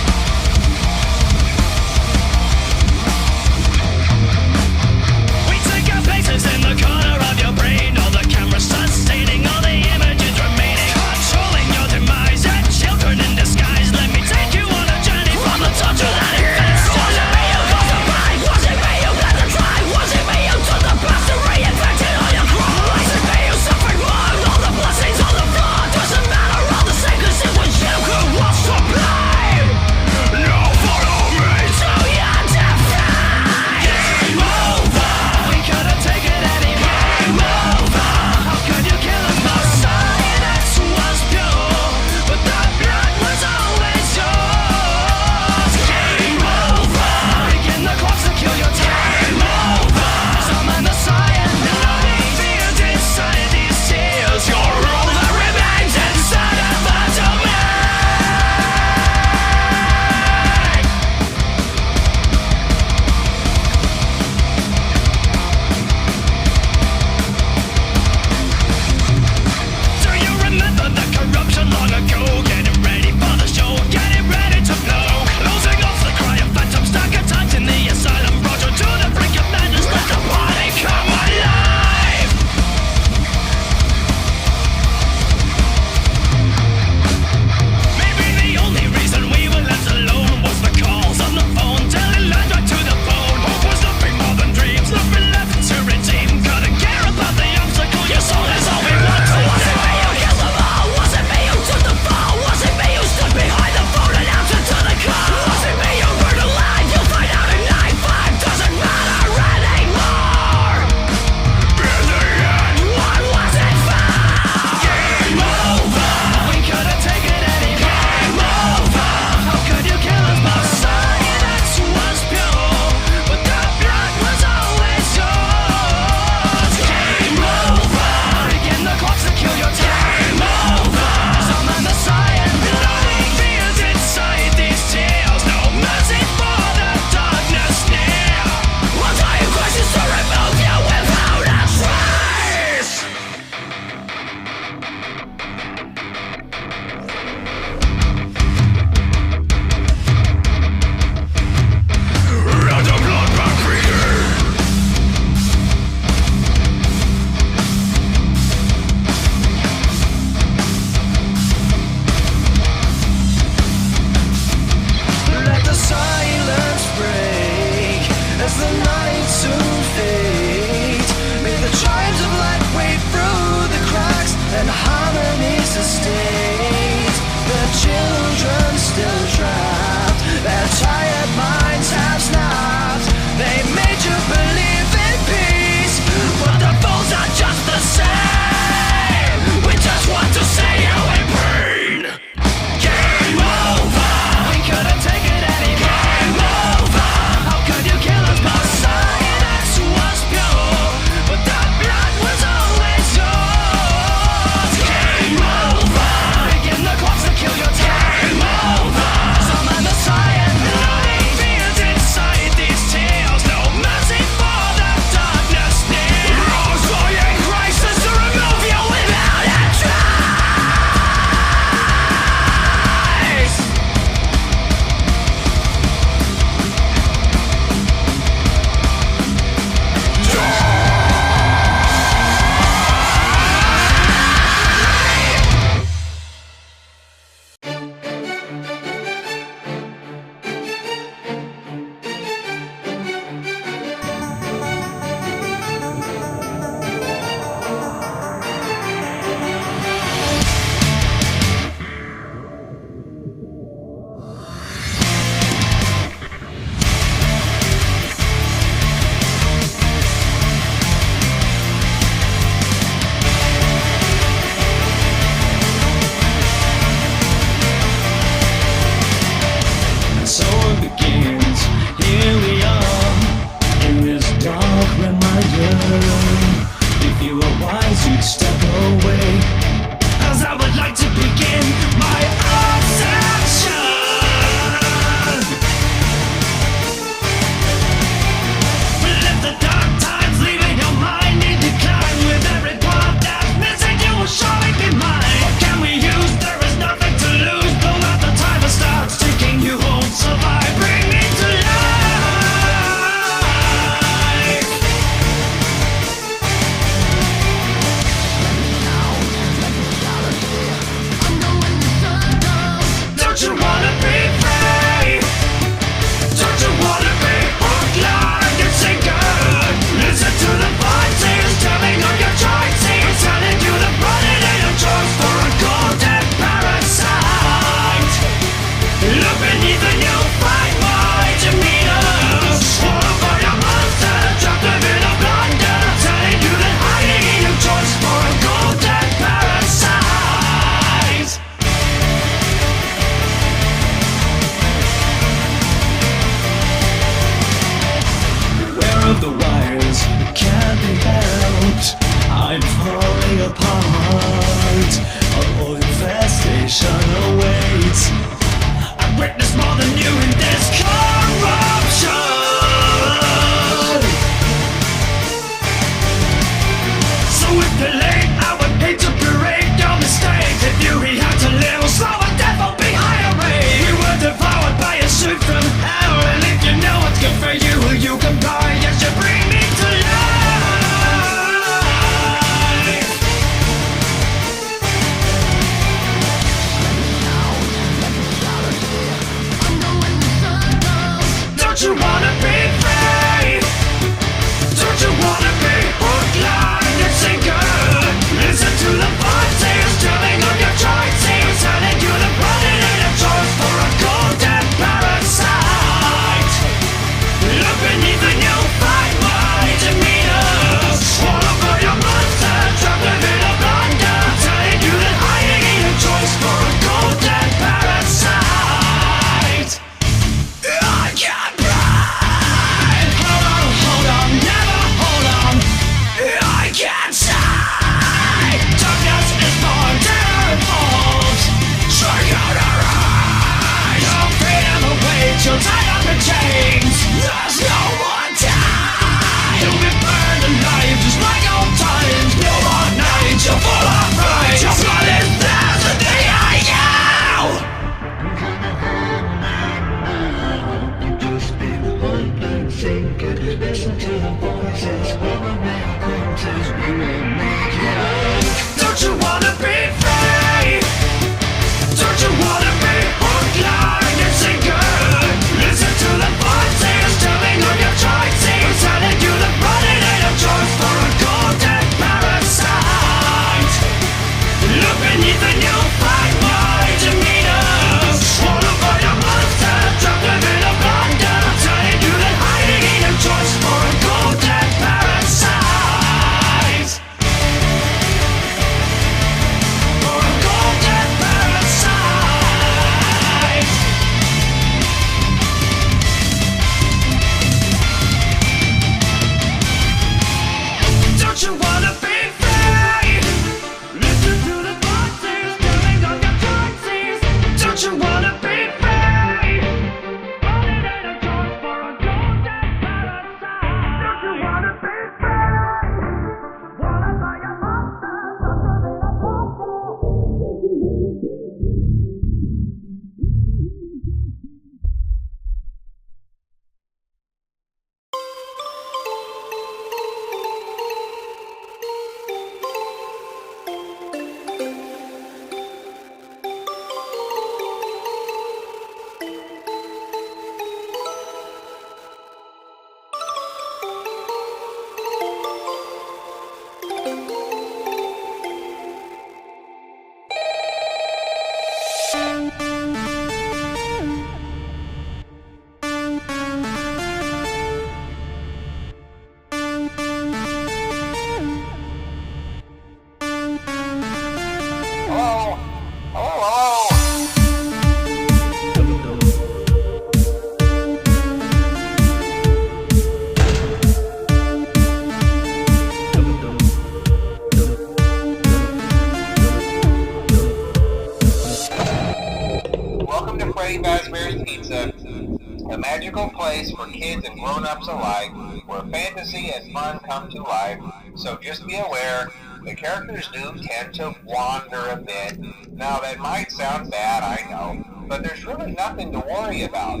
magical place for kids and grown-ups alike, where fantasy and fun come to life. So just be aware, the characters do tend to wander a bit. Now that might sound bad, I know, but there's really nothing to worry about.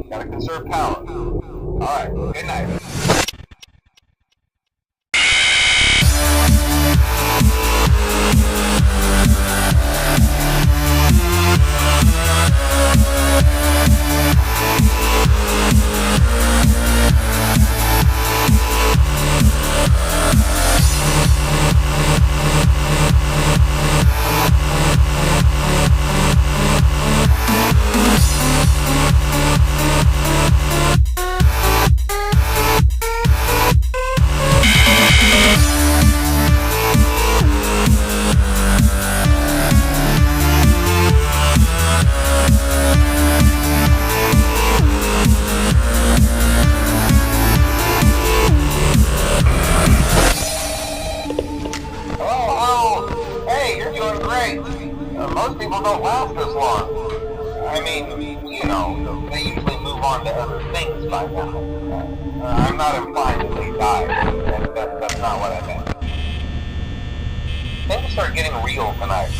Gotta conserve power. Alright, good night. Most people don't last this long. I mean, you know, they usually move on to other things by now. I'm not implying that they die. That's not what I meant. Things start getting real tonight.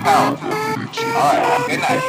Power. Alright, good night.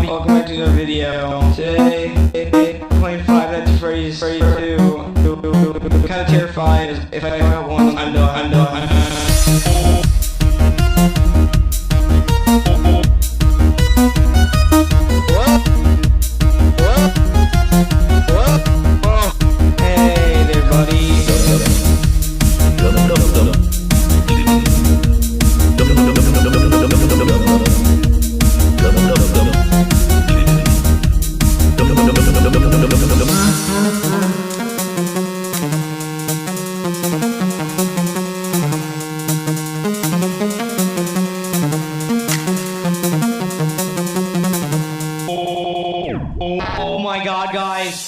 Welcome back to the video. Today, playing Five Nights at Freddy's 2. I'm kind of terrified. If I don't have one, I'm done. Hey there, buddy. Oh my god, guys.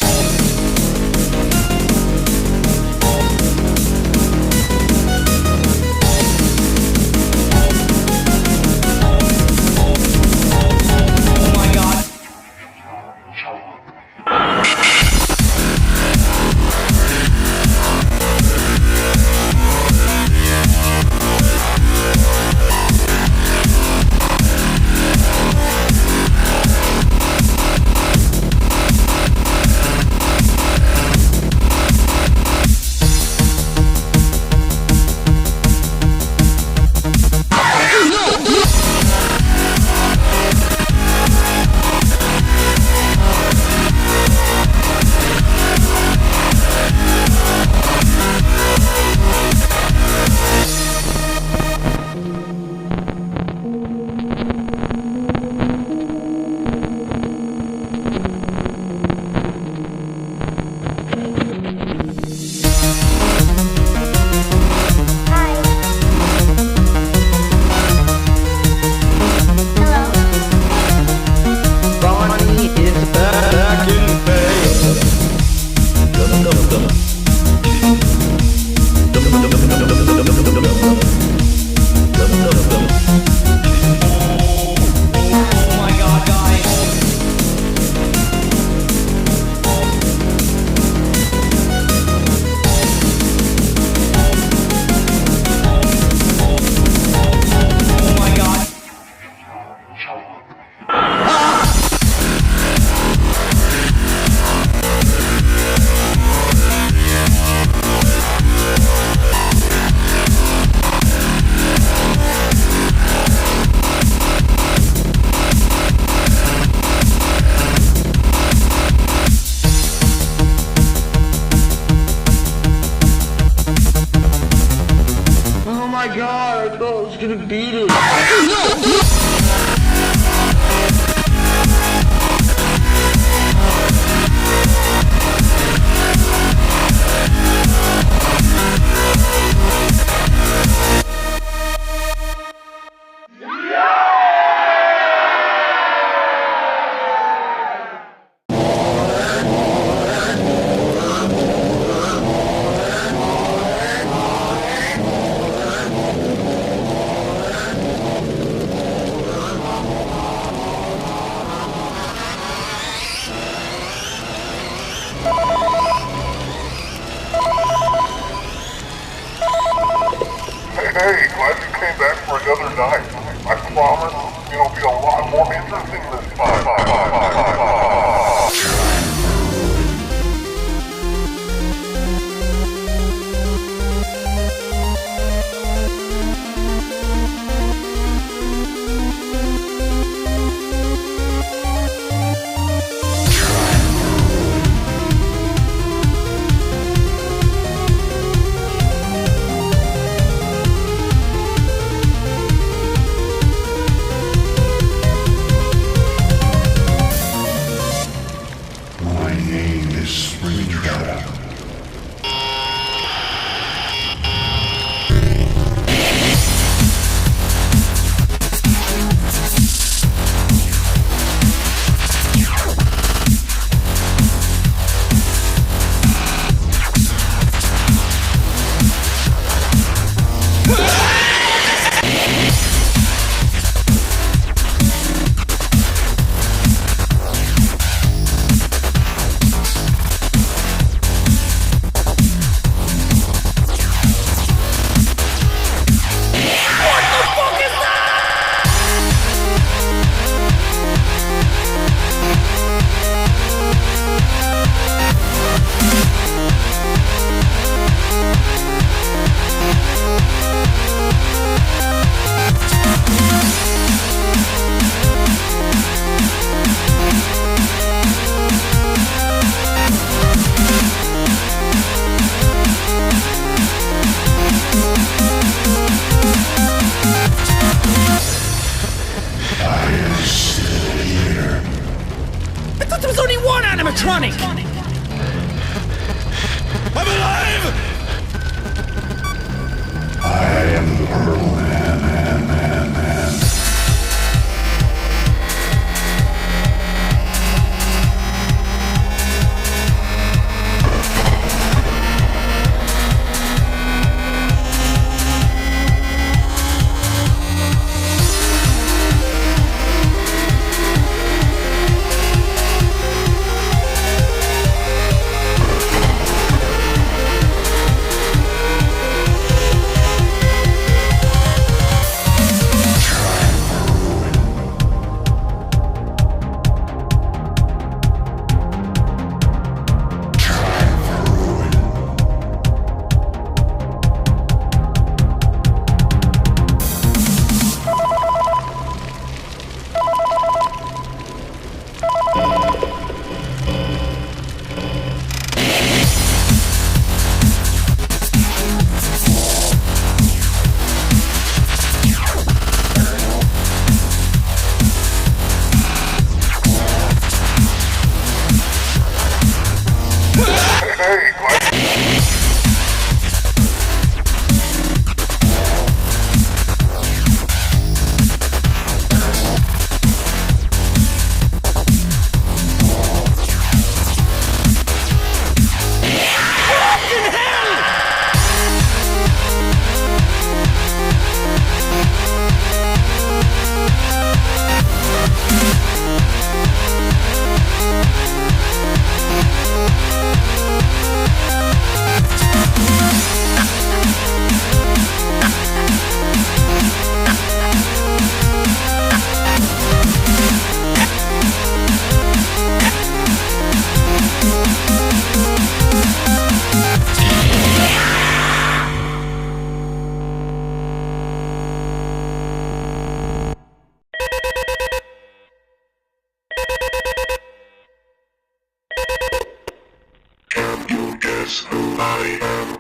Oh my god. just gonna beat it. Hey, glad you came back for another night. I promise it'll be a lot more interesting this time. My name is Springtrap. There was only one animatronic! I'm alive! I am the Purple Man. guess who I am?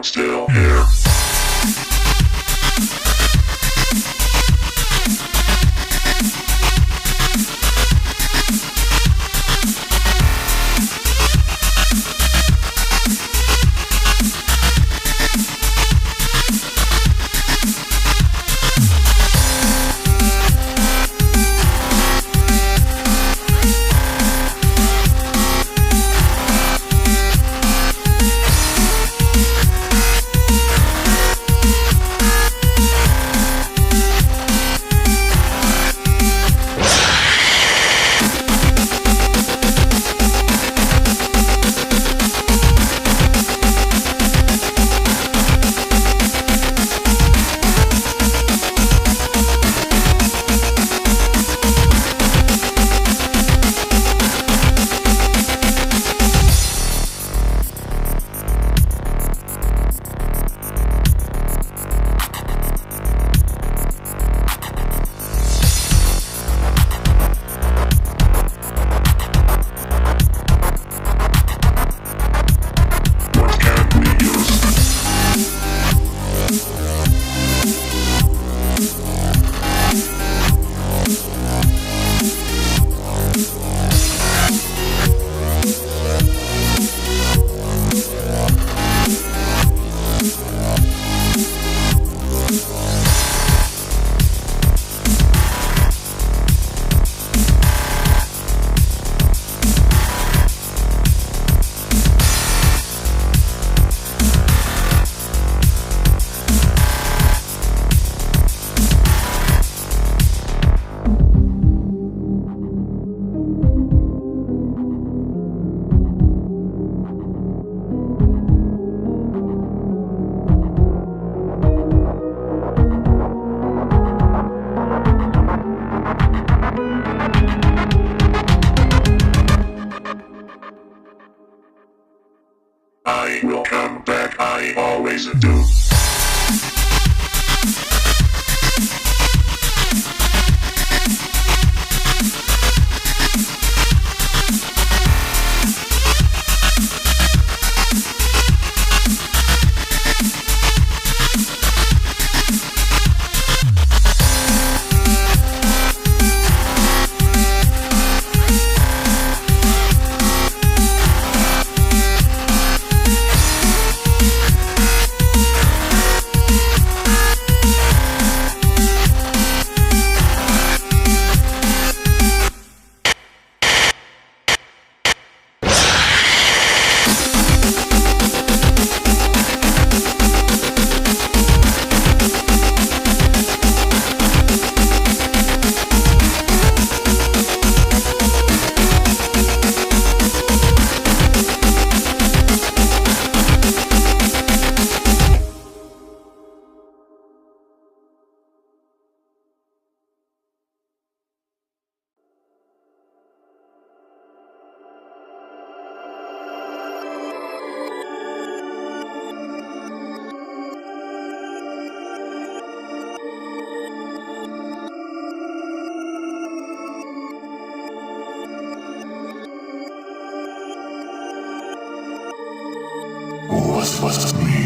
I'm still here. I will come back, I always do. Was me.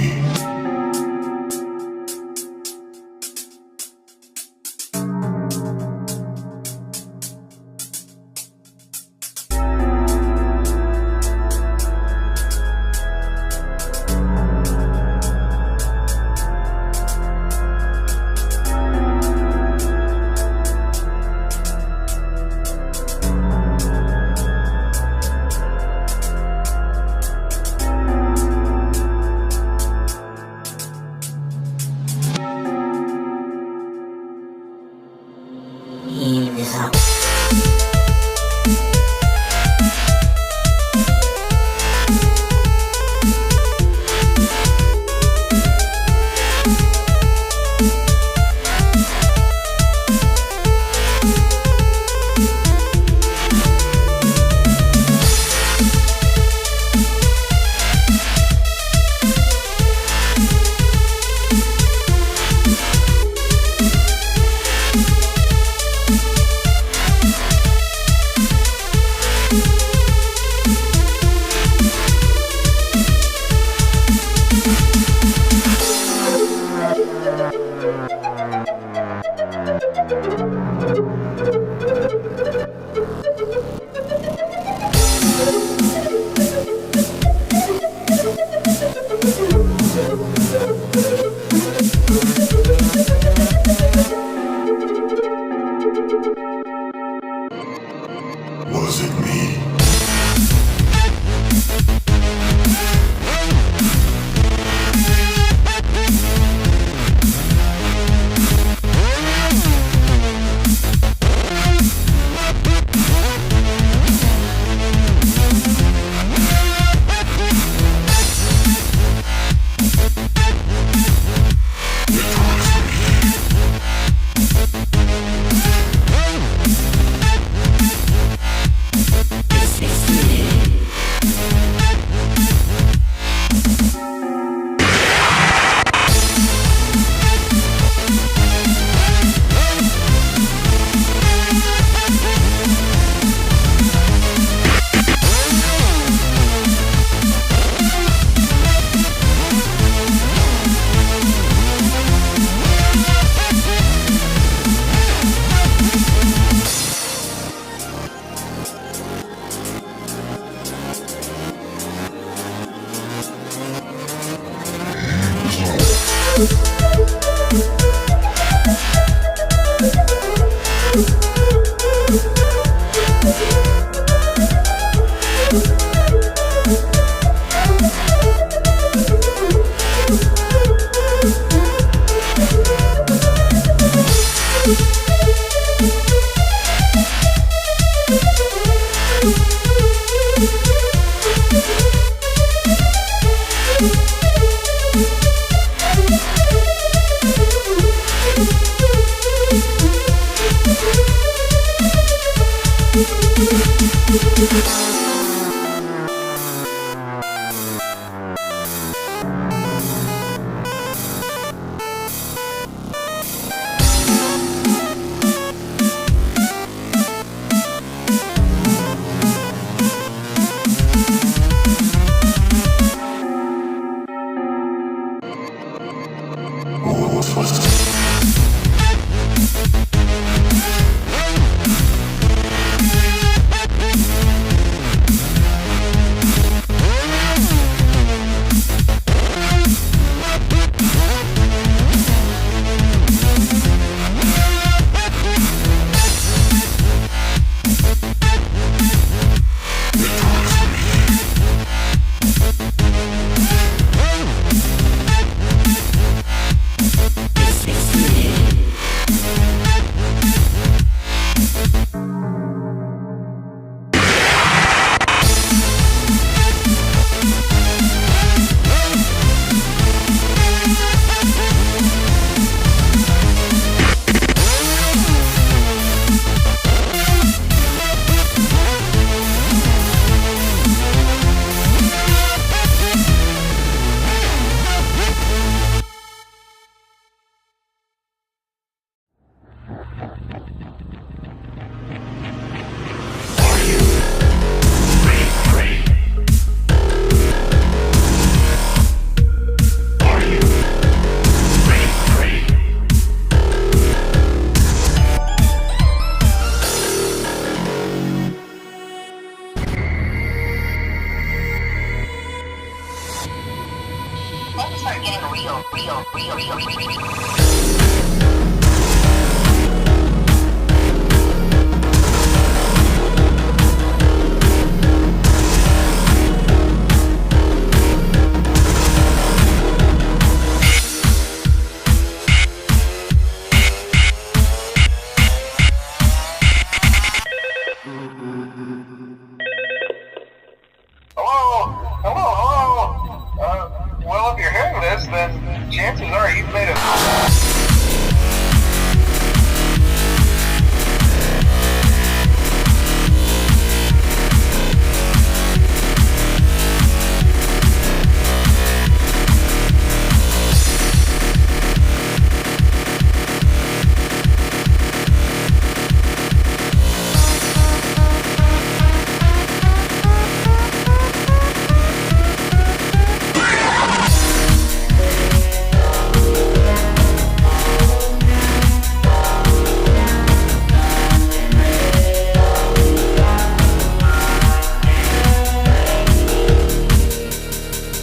Well, if you're hearing this, then chances are you've made a...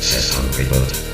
Says hungry bird.